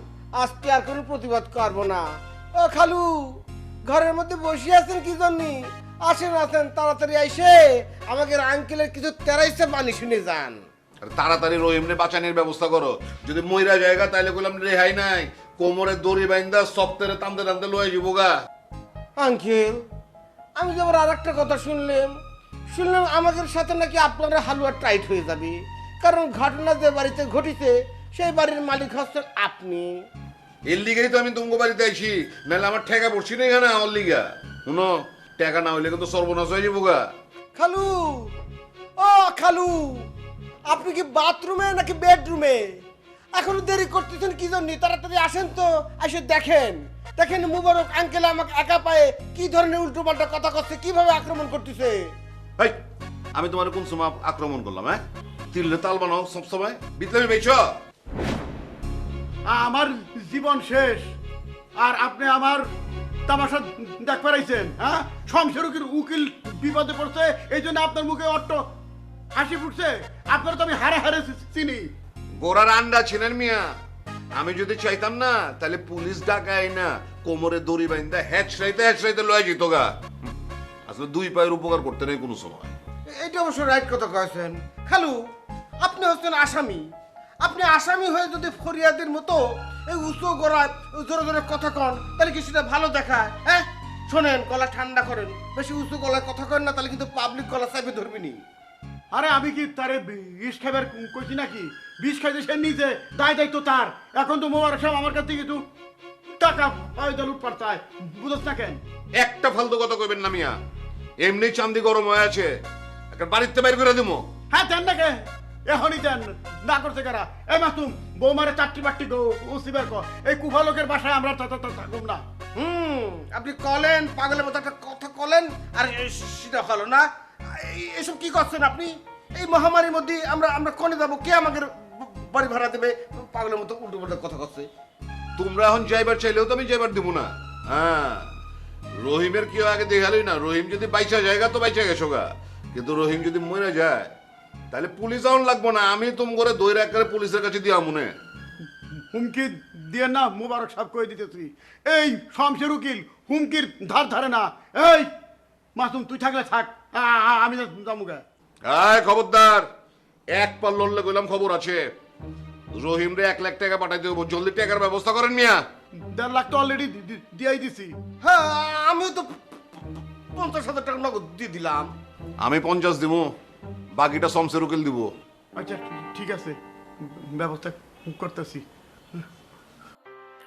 আজকে আর কোনো প্রতিবাদ করবো না। ও খালু, ঘরের মধ্যে বসে আছেন কি জন্য? আসেন আসেন, তাড়াতাড়ি আইসে আমাকে আঙ্কেলের কিছু তেরাইছে পানি শুনে যান। আর তাড়াতাড়ি রহিমনে বাঁচানোর ব্যবস্থা করো। যদি মইরা জায়গা তাইলে কইলাম রেহাই নাই, কোমরে দড়ি বাইন্দা সপ্তাহে টানতে টানতে লয়ে যাবো গা। আঙ্কেল, আমি যেমন আর একটা কথা শুনলাম আমাদের সাথে নাকি আপনার হালুয়া টাইট হয়ে যাবে, কারণ ঘটনা যে বাড়িতে ঘটিছে সেই বাড়ির মালিক হচ্ছেন আপনি। এর লিগেই তো আমি তোমার বাড়িতে আইছি, নাহলে আমার ঠেকা পড়ছি না এখানে আমার লিগা। শুনো, টাকা না হইলে কিন্তু সর্বনাশ হয়ে যাবো গা। খালু, ও খালু, আপনি কি বাথরুমে নাকি বেডরুমে? এখনো দেরি করতেছেন কি জন্য? তাড়াতাড়ি আসেন তো, এসে দেখেন দেখেন মুবারক আঙ্কেল আমাকে একা পায়ে কি ধরনের উল্টো পাল্টা কথা করছে, কিভাবে আক্রমণ করতেছে। ভাই, আমি তোমার কোন সময় আক্রমণ করলাম? হ্যাঁ, তিল্লে তাল বানাও সবসময়, বিতলামি বেচ। আমার জীবন শেষ আর আপনি আমার তামাশা দেখ পারাইছেন। হ্যাঁ, শমশের উকিল বিপদে পড়ছে, এই জন্য আপনার মুখে অট্ট হাসি ফুটছে। আপনার তো আমি হারে হারে চিনি। গোড়ার আন্ডা ছিলেন মিয়া। আমি যদি চাইতাম না তাহলে পুলিশ ডাকাই না, কোমরে দড়ি বাইন্দা হ্যাচড়াইতে লয়ে যেত গা। আসলে দুই পায়ের উপকার করতে নেই কোনো সময়। এটা অবশ্য রাইট কথা কয়েছেন। খালু, আপনি হচ্ছেন আসামি। আপনি আসামি হয়ে যদি ফরিয়াদের মতো এই উঁচু গলায় জোরে জোরে কথা কন, তাহলে কি সেটা ভালো দেখায়? হ্যাঁ, শোনেন, গলা ঠান্ডা করেন, বেশি উঁচু গলায় কথা করেন না, তাহলে কিন্তু পাবলিক গলা চাপে ধরবিনি। আরে আমি কি তারে বিষ খাইবার কইছি নাকি? বিষ খাইতে সে নিজে, দায়িত্ব তার। এখন তো মোবারক সাহেব আমার কাছ থেকে একটু টাকা পয়সা লুটপাট চায়, বুঝছ না কেন? একটা ফালতু কথা কইবেন না মিয়া, এমনি চান্দি গরম হয়ে আছে, একটা বাড়িতে বাইর করে দিমো। হ্যাঁ, দেন না কে? এখনই দেন, না করছে কারা? এই মাসুম, বৌমারে চারটি বাট্টি গো উসিবার ক, এই কুফা লোকের বাসায় আমরা থাকুম না। আপনি কলেন, পাগলের মতো একটা কথা কলেন আর সেটা হলো না। এসব কি করছেন আপনি? এই মহামারীর মধ্যে আমরা কোনে যাবো? কে আমাদের বাড়ি ভাড়া দেবে? পাগলের মতো উল্টো পাল্টা কথা করছে। তোমরা এখন যাইবার চাইলেও তো আমি যাইবার দিব না। হ্যাঁ, রহিমের কেউ আগে দেখালই না। রহিম যদি বাইচা জায়গা তো বাইচা গেছো গা, কিন্তু রহিম যদি মরে যায় তাহলে পুলিশ আউন লাগবো না। আমি তুম করে দই রাখারে পুলিশের কাছে দিয়া মনে হুমকি দিয়ে না, মোবারক সাহেব কয়ে দিতেছি। এই শমশের উকিল হুমকির ধার ধারে না। এই মাসুম, তুই থাকলে থাক, আমি যামুগা। আয় খবরদার, এক পাল লড়লে কইলাম খবর আছে। রহিম রে 1 লাখ টাকা পাঠাইতে দেবো, জলদি টাকার ব্যবস্থা করেন মিয়া। 1.5 লাখ তো অলরেডি দিয়াই দিছি। হ্যাঁ, আমিও তো 50,000 টাকা নগদ দিয়ে দিলাম। আমি 50 দিব, বাকিটা শমশের উকিল দিব। আচ্ছা, ঠিক আছে, ব্যবস্থা করতেছি।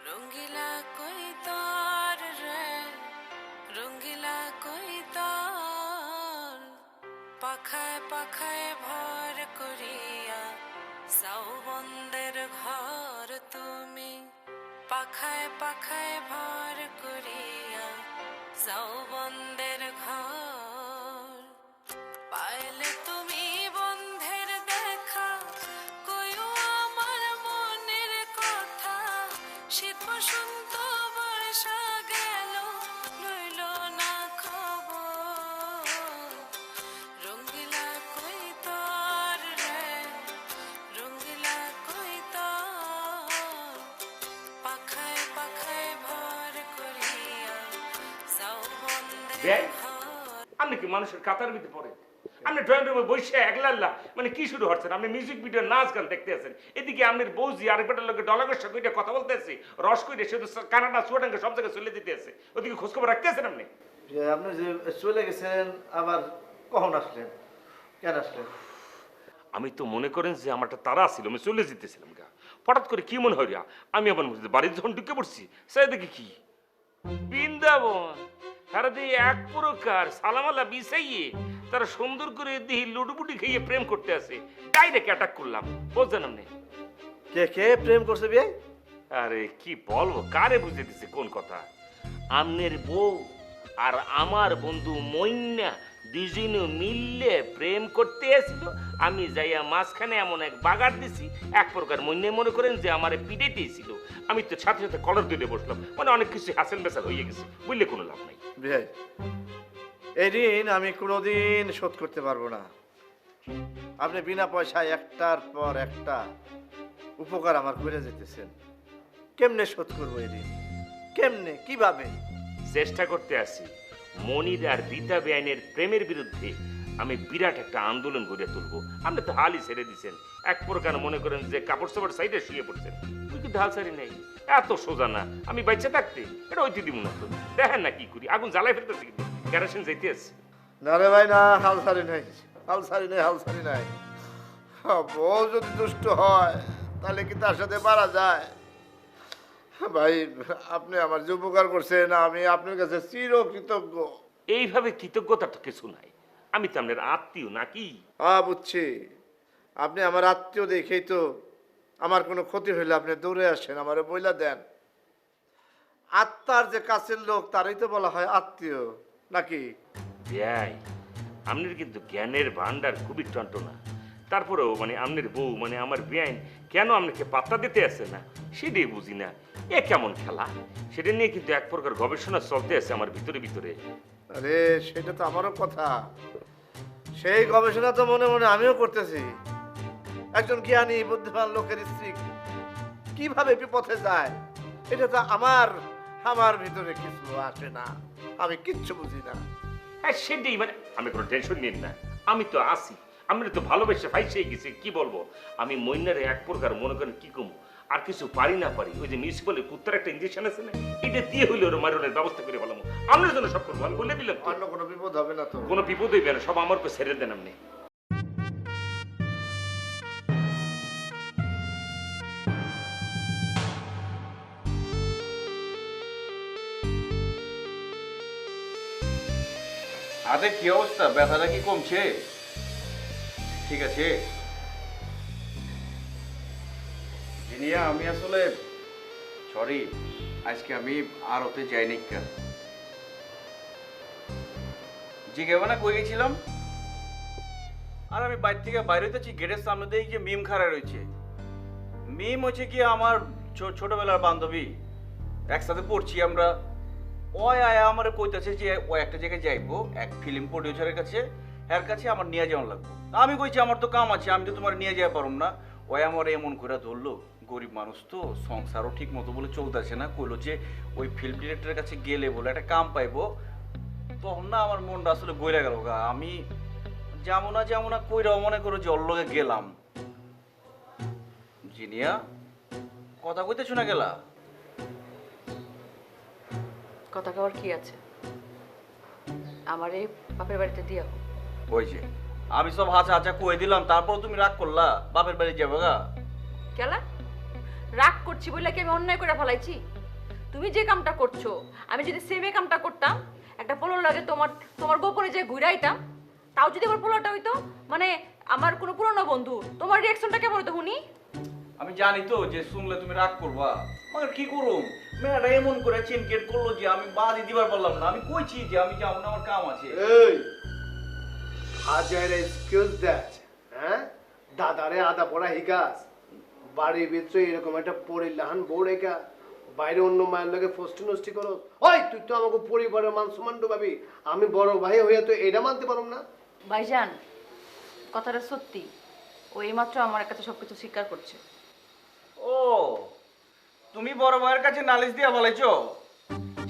রঙ্গিলা কই তোর রে, রঙ্গিলা কই তোর, পাখায় পাখায় ভর করিয়া সাউবন্দের ঘর তুমি, পাখায় পাখায় ভর করিয়া সাউবন্দের ঘর, পাইলে তুমি বন্ধের দেখা, কইও আমার মনের কথা, শীত বসন্ত বর্ষা গেল, রইল না খবর, রঙ্গিলা কই তোর রে, রঙ্গিলা কই তোর, পাখায় পাখায় ভর করিয়া সাউবন্দের ঘর। আপনি কি মানুষের কাতার ভিতরে পড়ে? আপনি ড্রয়িং রুমে বসে একলা মানে কি শুরু হচ্ছেন? আপনি মিউজিক ভিডিও নাচ গান দেখতে আছেন, এদিকে আপনার বৌজি আরেক বেটার লোকের ডলাগের সাথে কথা বলতে আছে, রস কইরে সে তো কানাডা সুয়াডাঙ্গে সব জায়গায় চলে দিতে আছে, ওদিকে খোঁজখবর রাখতে আছেন আপনি? আপনি যে চলে গেছেন, আবার কখন আসলেন, কেন আসলেন? আমি তো মনে করেন যে আমার একটা তারা ছিল, আমি চলে যেতেছিলাম গা। হঠাৎ করে কি মনে হয় রা, আমি আবার বাড়িতে যখন ঢুকে পড়ছি, সেই দেখি কি বৃন্দাবন, তারা দিয়ে এক প্রকার সালামালা বিছাইয়ে তারা সুন্দর করে দিয়ে লুডুবুডি খেয়ে প্রেম করতে আছে। ডাইরেক্ট অ্যাটাক করলাম, বুঝছেন আপনি? কে কে প্রেম করছে বিয়ে? আরে কি বলবো, কারে বুঝে দিছে কোন কথা? আমনের বউ আর আমার বন্ধু মইন্না দুইজনে মিললে প্রেম করতে আসছিল। আমি যাইয়া মাঝখানে এমন এক বাগার দিছি, এক প্রকার মইন্নে মনে করেন যে আমারে পিটাইতেছিল। আমি তো সাথে সাথে কলার দিলে বসলাম, মানে অনেক কিছু হাসেল বেসাল হয়ে গেছে, বুঝলে কোনো লাভ নাই। ভাই, এই ঋণ আমি কোনোদিন শোধ করতে পারবো না। আপনি বিনা পয়সায় একটার পর একটা উপকার আমার করে যেতেছেন, কেমনে শোধ করবো এই ঋণ? কেমনে, কিভাবে? চেষ্টা করতে আছি মনির আর রীতা বেআইনের প্রেমের বিরুদ্ধে আমি বিরাট একটা আন্দোলন গড়ে তুলবো। আপনি তো হালই ছেড়ে দিচ্ছেন, এক প্রকার মনে করেন যে কাপড় চাপড় সাইডে শুয়ে পড়ছেন, তুই কিন্তু হাল ছাড়ি নেই। এত সোজা না, আমি বাচ্চা থাকতে এটা ওইতে দিব না তো। দেখেন না কি করি, আগুন জ্বালাই ফেলতেছি কিন্তু কেরোসিন যাইতে আছে। না রে ভাই না, হাল ছাড়ি নাই, হাল ছাড়ি নাই, হাল ছাড়ি নাই। বউ যদি দুষ্ট হয় তাহলে কি তার সাথে পারা যায়? ভাই আপনি আমার যে উপকার করছেন আমি আপনার কাছে চিরকৃতজ্ঞ। এইভাবে কৃতজ্ঞতা তো কিছু নাই, আমি তো আপনার আত্মীয় নাকি? বুঝছি, আপনি আমার আত্মীয় দেখেই তো আমার কোনো ক্ষতি হইলে আপনি দৌড়ে আসেন, আমারে বইলা দেন। আত্মার যে কাছের লোক তারই তো বলা হয় আত্মীয় নাকি? ভাই আপনার কিন্তু জ্ঞানের ভান্ডার খুবই টনটনা। তারপরেও মানে আপনার বউ মানে আমার বেআইন কেন আপনাকে পাত্তা দিতে আসে না সেটাই বুঝি না। এ কেমন খেলা, সেটা নিয়ে কিন্তু এক প্রকার গবেষণা চলতে আছে আমার ভিতরে ভিতরে। আরে সেটা তো আমারও কথা, সেই গবেষণা তো মনে মনে আমিও করতেছি। একজন জ্ঞানী বুদ্ধিমান লোকের স্ত্রী কিভাবে বিপথে যায় এটা তো আমার ভিতরে কিছু আসে না, আমি কিচ্ছু বুঝি না। হ্যাঁ সেটাই, মানে আমি কোনো টেনশন নিন না, আমি তো আসি। আমি তো ভালোবেসে ফাইসেই গেছি, কি বলবো। আমি মইনারে এক প্রকার মনে করেন কি কম আর কিছু পারি না পারি, ওই যে মিউনিসিপালের কুত্তার একটা ইঞ্জেকশন আছে না, এটা দিয়ে হইলে ওর মারণের ব্যবস্থা করে বললাম। আপনার জন্য সব করবো, আমি বলে দিলাম। অন্য কোনো বিপদ হবে না তো? কোনো বিপদ হইবে না, সব আমার উপর ছেড়ে দেন আপনি। হাতে কি অবস্থা, ব্যথাটা কি কমছে? ঠিক আছে জিনিয়া, আমি আসলে সরি, আজকে আমি আরতে যাইনি। জিজ্ঞাসা না কই গেছিলাম? আর আমি বাইরে থেকে বাইরে হইতেছি, গেটের সামনে দিয়ে যে মিম খাড়া রয়েছে। মিম হচ্ছে কি আমার ছোটবেলার বান্ধবী, একসাথে পড়ছি আমরা। ওই আয়া আমার কইতাছে যে ও একটা জায়গায় যাইবো এক ফিল্ম প্রডিউসারের কাছে, এর কাছে আমার নিয়ে যাওয়া লাগবে। আমি কইছি আমার তো কাম আছে, আমি তো তোমার নিয়ে যাওয়া পারুম না। ওই আমার এমন করে ধরলো, গরিব মানুষ তো সংসারও ঠিক মতো বলে চলতেছে না, কইলো যে ওই ফিল্ম ডিরেক্টরের কাছে গেলে বলে একটা কাম পাইবো। তখন না আমার মনটা আসলে গইরা গেল গা। আমি যেমন না কইরাও মনে করো যে অল্লগে গেলাম। জিনিয়া কথা কইতে শোনা গেলা? কথা কওয়ার কি আছে, আমার এই বাপের বাড়িতে দিয়া হোক। ওই যে আমি সব হাঁচা কয়ে দিলাম, তারপর তুমি রাগ করলা, বাপের বাড়ি যাবো গা? কেলা রাগ করছি বলে কি আমি অন্যায় করে ফেলাইছি? তুমি যে কামটা করছো আমি যদি সেমে কামটা করতাম, একটা পোলোর লাগে তোমার গোপনে যে ঘুরাইতাম, তাও যদি আমার পোলোটা হইতো মানে আমার কোনো পুরনো বন্ধু, তোমার রিয়াকশনটা কেমন হতো শুনি? আমি জানি তো যে শুনলে তুমি রাগ করবা, মगर কি করুম, মেয়েটা এমন করে চিনকেট করলো যে আমি বাদি দিবার পারলাম না। আমি কইছি যে আমি যাবো না, আমার কাম আছে। এই হাজার এক্সকিউজ দ্যাট, হ্যাঁ দাদারে আদা পড়া হিগাস, বাড়ির ভিতরে এরকম একটা পরিলাহান বউ রেখা বাইরে অন্য মায়ের লাগে ফষ্টি নষ্টি করো। ওই তুই তো আমাকে পরিবারের মান সম্মান পাবি, আমি বড় ভাই হইয়া তো এটা মানতে পারব না? ভাইজান কথাটা সত্যি, ও এইমাত্র আমার কাছে সবকিছু স্বীকার করছে। ও তুমি বড় ভাইয়ের কাছে নালিশ দিয়া বলাইছো?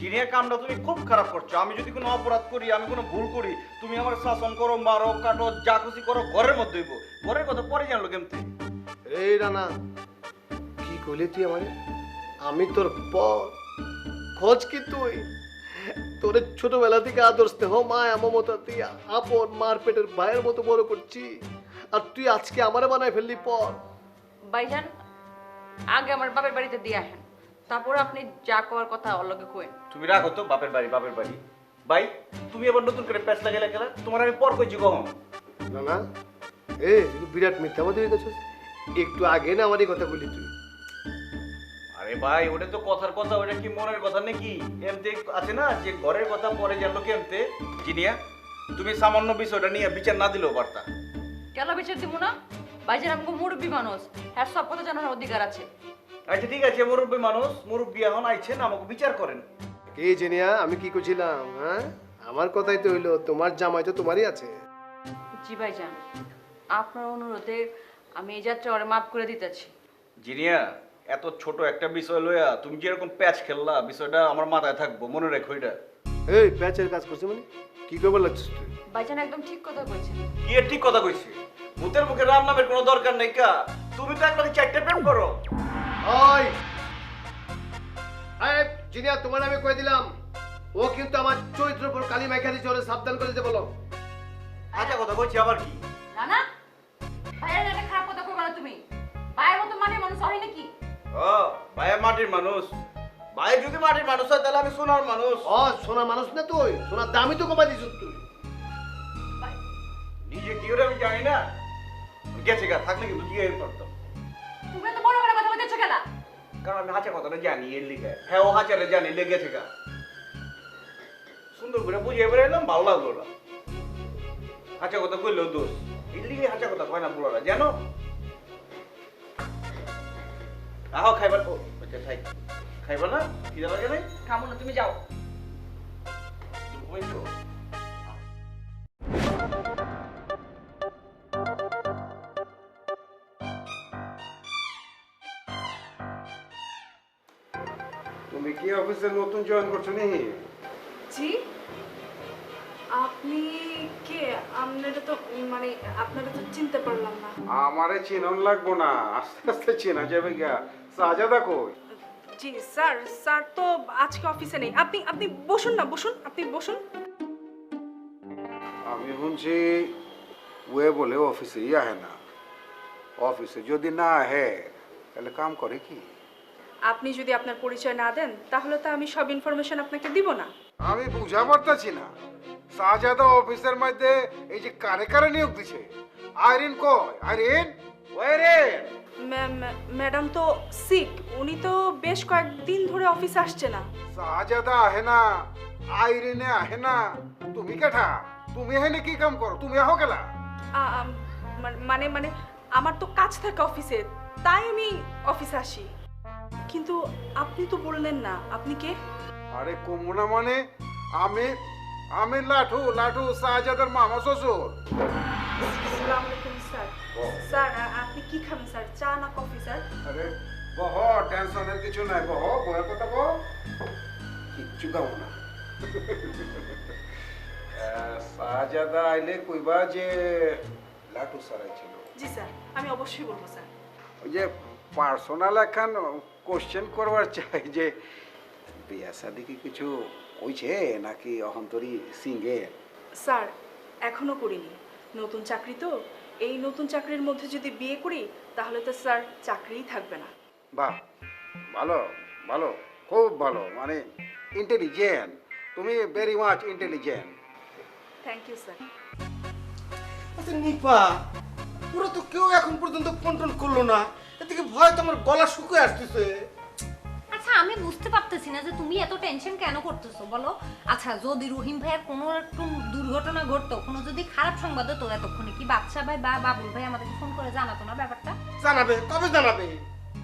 জিনিয়া কামটা তুমি খুব খারাপ করছো। আমি যদি কোনো অপরাধ করি, আমি কোনো ভুল করি, তুমি আমার শাসন করো, মারো, কাটো, যা খুশি করো, ঘরের মধ্যে হইব। ঘরের কথা পরে জানলো কেমতে? এই রানা কি কইলি তুই আমারে? আমি তোর খোঁজ কি তুই? তোর ছোটবেলা থেকে আদর স্নেহ মায়া মমতা দিয়ে আপন মার পেটের ভাইয়ের মতো বড় করছি, আর তুই আজকে আমারে বানায় ফেললি পর। ভাইজান আগে আমার বাপের বাড়িতে দিয়ে আসেন, তারপর আপনি যা করার কথা অলগে কইন। তুমি রাখো তো, বাপের বাড়ি। ভাই তুমি আবার নতুন করে প্যাচ লাগাইলা খেলা, তোমার আমি পর কইছি কখন? না তুই বিরাট মিথ্যাবাদী হয়ে গেছিস। একটু আগে না আমার এই কথা বলি তুই। আরে ভাই ওটা তো কথার কথা, ওটা কি মনের কথা নাকি? এমতে আছে না যে ঘরের কথা পরে জানলো কেমতে? জিনিয়া তুমি সামান্য বিষয়টা নিয়ে বিচার না দিলেও পারতা। কেন বিচার দিব না? ভাইজান আমাকে মুরব্বী মানুষ, হ্যাঁ সব কথা জানার অধিকার আছে। আচ্ছা ঠিক আছে, মুরব্বী মানুষ, মুরব্বী এখন আইছেন, আমাকে বিচার করেন। কে জেনিয়া আমি কি করছিলাম? হ্যাঁ আমার কথাই তো হইলো, তোমার জামাই তো তোমারই আছে। জি ভাইজান, আপনার অনুরোধে আমি এই যাত্রা ওরে মাফ করে দিতেছি। জিনিয়া এত ছোট একটা বিষয় লইয়া তুমি যেরকম প্যাচ খেললা, বিষয়টা আমার মাথায় থাকবো, মনে রেখো এটা। এই প্যাচের কাজ করছে মানে কি করবে লাগছিস তুই? ভাইজান একদম ঠিক কথা কইছেন। কি এর ঠিক কথা কইছি? ভূতের মুখে রাম নামের কোনো দরকার নেই কা। তুমি তো একবারে চারটে প্রেম করো। ওই এই জিনিয়া তোমার আমি কই দিলাম, ও কিন্তু আমার চরিত্রের উপর কালি মাইখা দিছে, ওরে সাবধান করে দিতে বলো। আচ্ছা কথা কইছি আবার কি? রানা ভাইয়ের একটা খারাপ কথা কইবা না তুমি। ভাইয়ের মতো মানে মানুষ হয় নাকি? ও ভাইয়া মাটির মানুষ। ভাই যদি মাটির মানুষ হয় তাহলে আমি সোনার মানুষ। ও সোনা মানুষ না তুই, সোনার দামই তো কমাই দিছিস তুই। নিজে কি করে আমি জানি না। গেছে গা থাকলে কিন্তু কি এর করতাম। তুমি তো বড় বড় কথা বলতেছো কেন? কারণ আমি হাঁচা কথাটা জানি এর লিগে। হ্যাঁ ও হাঁচারে জানি লেগেছে গা। সুন্দর করে বুঝিয়ে বেড়াইলাম, ভালো লাগলো না। হাঁচা কথা কইলেও দোষ। এর লিগে হাঁচা কথা কয় না বুড়ারা জানো? আহ খাইবার ও আচ্ছা খাই খাইবা না? কি লাগে নাই? খামো না, তুমি যাও। ওই তো তুমি কি অফিসে নতুন জয়েন করছো নি? জি আপনি কে? আপনারা তো মানে আপনারা তো চিনতে পারলাম না। আমারে চিনন লাগবো না, আস্তে আস্তে চেনা যাবে গা। সাজাদা কই? জি স্যার, স্যার তো আজকে অফিসে নেই। আপনি আপনি বসুন না, বসুন, আপনি বসুন। আমি শুনছি ওয়ে বলে অফিসেই আহে না। অফিসে যদি না আহে তাহলে কাম করে কি? আপনি যদি আপনার পরিচয় না দেন তাহলে তো আমি সব ইনফরমেশন আপনাকে দিব না। আমি বুঝা পারতাছি না, সাজাদা অফিসের মধ্যে এই যে কারে কারে নিয়োগ দিছে। আইরিন কই? আইরিন ওয়ে রে? ম্যাডাম তো সিক, উনি তো বেশ কয়েকদিন ধরে অফিসে আসছে না। সাজাদা আহে না, আইরিনে আহে না, তুমি কেঠা? তুমি এখানে কি কাম করো? তুমি আহো গেলা? মানে মানে আমার তো কাজ থাকে অফিসে, তাই আমি অফিসে আসি। কিন্তু আপনি তো বললেন না আপনি কে। আরে কমুনা মানে আমি আমি লাঠু লাঠু সাজাদার মামা শ্বশুর। আসসালামু আলাইকুম স্যার। স্যার আপনি কি খাবেন স্যার, চা না কফি স্যার? আরে বহ, টেনশনের কিছু নাই, বহ বহের কথা বহ, কিচ্ছু খাবো না। সাজাদা আইলে কইবা যে লাঠু সারাই ছিল। জি স্যার, আমি অবশ্যই বলবো স্যার। ওই যে পার্সোনাল এখন কোশ্চেন করবার চাই যে বিয়া শাদি কি কিছু হইছে নাকি অহন্তরি সিঙ্গে? স্যার এখনো করিনি, নতুন চাকরি তো। এই নতুন চাকরির মধ্যে যদি বিয়ে করি তাহলে তো স্যার চাকরিই থাকবে না। বাহ, ভালো ভালো, খুব ভালো, মানে ইন্টেলিজেন্ট, তুমি very much intelligent. Thank you sir. আচ্ছা নিপা, পুরো তো কেউ এখন পর্যন্ত কন্ট্রোল করলো না, এদিকে ভয় তো আমার গলা শুকিয়ে আসতেছে। আচ্ছা আমি বুঝতে পারতেছি না যে তুমি এত টেনশন কেন করতেছো বলো। আচ্ছা যদি রহিম ভাইয়ের কোনো একটু দুর্ঘটনা ঘটতো, কোনো যদি খারাপ সংবাদ হতো, এতক্ষণে কি বাদশা ভাই বা বাবুল ভাই আমাদেরকে ফোন করে জানাতো না ব্যাপারটা? জানাবে, কবে জানাবে?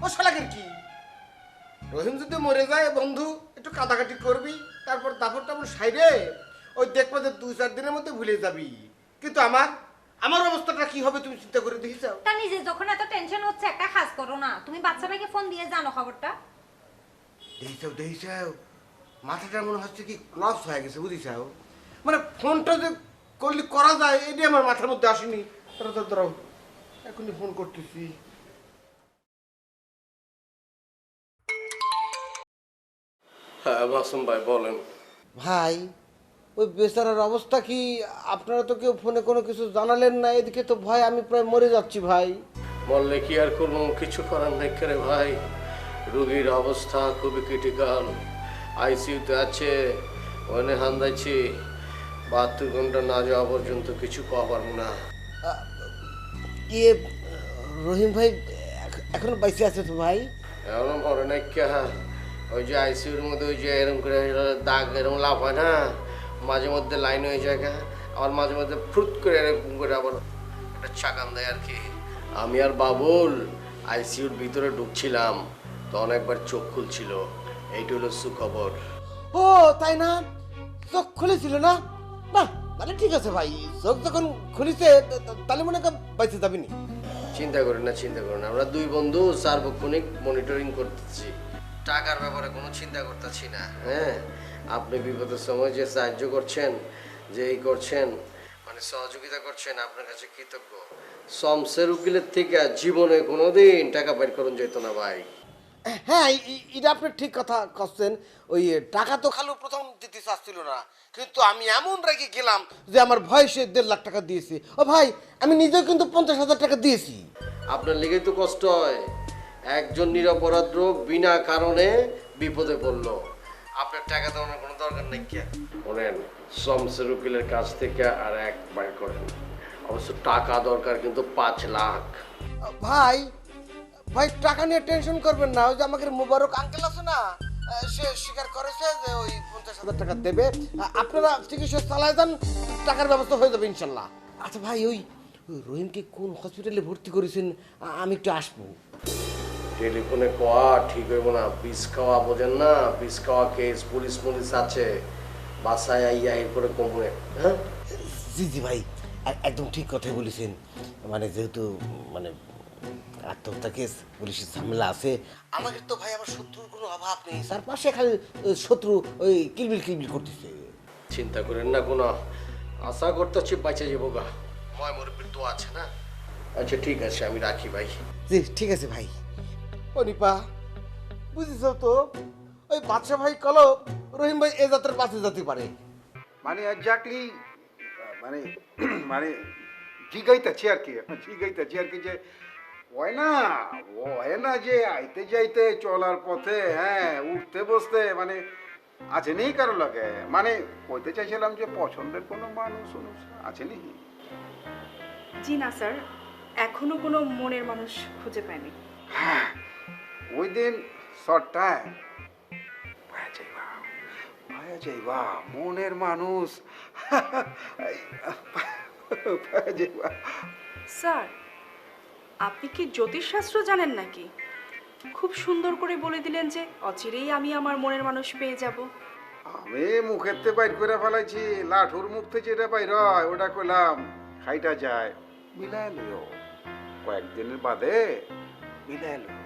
ও শালাকের কি? রহিম যদি মরে যায় বন্ধু একটু কাটাকাটি করবি, তারপর দাফর টাফর সাইডে ওই দেখবো যে 2-4 দিনের মধ্যে ভুলে যাবি। কিন্তু আমার অবস্থাটা কি হবে তুমি চিন্তা করে দেখিস? তা নিজে যখন এত টেনশন হচ্ছে একটা কাজ করো না, তুমি বাচ্চা ভাইকে ফোন দিয়ে জানো খবরটা। দেখিস মাথাটা মনে হচ্ছে কি ক্লস হয়ে গেছে বুঝিস, মানে ফোনটা যে করলে করা যায় এটি আমার মাথার মধ্যে আসেনি। দাঁড়াও এখনই ফোন করতেছি। হ্যাঁ মাসুম ভাই বলেন। ভাই ওই বেচারার অবস্থা কি? আপনারা তো কেউ ফোনে কোনো কিছু জানালেন না, এদিকে তো ভয় আমি প্রায় মরে যাচ্ছি ভাই। বললে কি আর কোনো কিছু করার নেই রে ভাই, রোগীর অবস্থা খুবই ক্রিটিক্যাল, আইসিইউতে আছে, ওখানে হান্দাইছি, 72 ঘন্টা না যাওয়া পর্যন্ত কিছু পাওয়া পারবো না। ইয়ে রহিম ভাই এখনো বাইসে আছে তো ভাই? এমন মরে নাই কে? ওই যে আইসিইউর মধ্যে ওই যে এরকম করে দাগ এরকম লাভ হয় না, মাঝে মধ্যে লাইন হয়ে যায়, আবার মাঝে মধ্যে ফ্রুট করে এরকম করে আবার একটা চাকান দেয় আর কি। আমি আর বাবুল আইসিইউর ভিতরে ঢুকছিলাম, তখন একবার চোখ খুলছিল, এইটা হলো সুখবর। ও তাই না? চোখ খুলেছিল না? না তাহলে ঠিক আছে ভাই, চোখ যখন খুলিছে তাহলে মনে কর বাইসে যাবিনি। চিন্তা করেন না, চিন্তা করেন না, আমরা দুই বন্ধু সার্বক্ষণিক মনিটরিং করতেছি, টাকার ব্যাপারে কোনো চিন্তা করতেছি না। হ্যাঁ আপনি বিপদের সময় যে সাহায্য করছেন, যে এই করছেন, মানে সহযোগিতা করছেন, আপনার কাছে কৃতজ্ঞ। শমসের উকিলের থেকে জীবনে কোনোদিন টাকা বের করুন যেত না ভাই। হ্যাঁ, এটা আপনি ঠিক কথা করছেন। ওই টাকা তো খালু প্রথম দিতে চাচ্ছিল না, কিন্তু আমি এমন রেগে গেলাম যে আমার ভয় সে 1.5 লাখ টাকা দিয়েছি। ও ভাই, আমি নিজেও কিন্তু 50,000 টাকা দিয়েছি। আপনার লেগেই তো কষ্ট হয়। একজন নিরপরাধ লোক বিনা কারণে বিপদে পড়লো, আপনার টাকা দেওয়ার কোনো দরকার নেই। কে বলেন, শমসের উকিলের কাছ থেকে আর এক বাইর করেন। অবশ্য টাকা দরকার কিন্তু 5 লাখ। ভাই ভাই টাকা নিয়ে টেনশন করবেন না। ওই যে আমাদের মোবারক আঙ্কেল আছে না, সে স্বীকার করেছে যে ওই 50,000 টাকা দেবে। আপনারা চিকিৎসা চালায় যান, টাকার ব্যবস্থা হয়ে যাবে ইনশাল্লাহ। আচ্ছা ভাই, ওই রহিমকে কোন হসপিটালে ভর্তি করেছেন? আমি একটু আসবো। টেলিফোনে কোয়া ঠিক হইব না, বিষ খাওয়া বোঝেন না, বিষ খাওয়া কেস, পুলিশ আছে, বাসায় আইয়া এরপরে কমে। হ্যাঁ জি জি ভাই, একদম ঠিক কথাই বলেছেন। মানে যেহেতু মানে আত্মহত্যা কেস, পুলিশের ঝামেলা আছে, আমাদের তো ভাই আমার শত্রুর কোনো অভাব নেই। তার পাশে খালি শত্রু ওই কিলবিল করতেছে। চিন্তা করেন না, কোনো আশা করতেছি বাঁচা যাবো গা। ময় মুরব্বীর তো আছে না। আচ্ছা ঠিক আছে, আমি রাখি ভাই। জি ঠিক আছে ভাই। অনিপা, বুঝিস তো, ওই বাদশা ভাই কলো রহিম ভাই এ যাত্রার পাশে যেতে পারে। মানে এক্স্যাক্টলি মানে মানে জিগাইতেছি আর কি, জিগাইতেছি আর কি যে হয় না যে আইতে যাইতে চলার পথে, হ্যাঁ উঠতে বসতে মানে আছে নেই কারো লাগে। মানে কইতে চাইছিলাম যে পছন্দের কোনো মানুষ আছে নি? জি না স্যার, এখনো কোনো মনের মানুষ খুঁজে পাইনি। হ্যাঁ, ওই দিন শর্টটায় পাওয়া যাইবা মনের মানুষ। পাওয়া যাইবা। স্যার, আপনি কি জ্যোতিষশাস্ত্র জানেন নাকি? খুব সুন্দর করে বলে দিলেন যে অচিরেই আমি আমার মনের মানুষ পেয়ে যাব। আমি মুখেতে বাইর করে ফেলাইছি, লাঠুর মুখ থেকে যেটা বাইর হয় ওটা কইলাম খাইটা যায়। মিলাই লিও, কয়েকদিনের বাদে মিলাই লিও।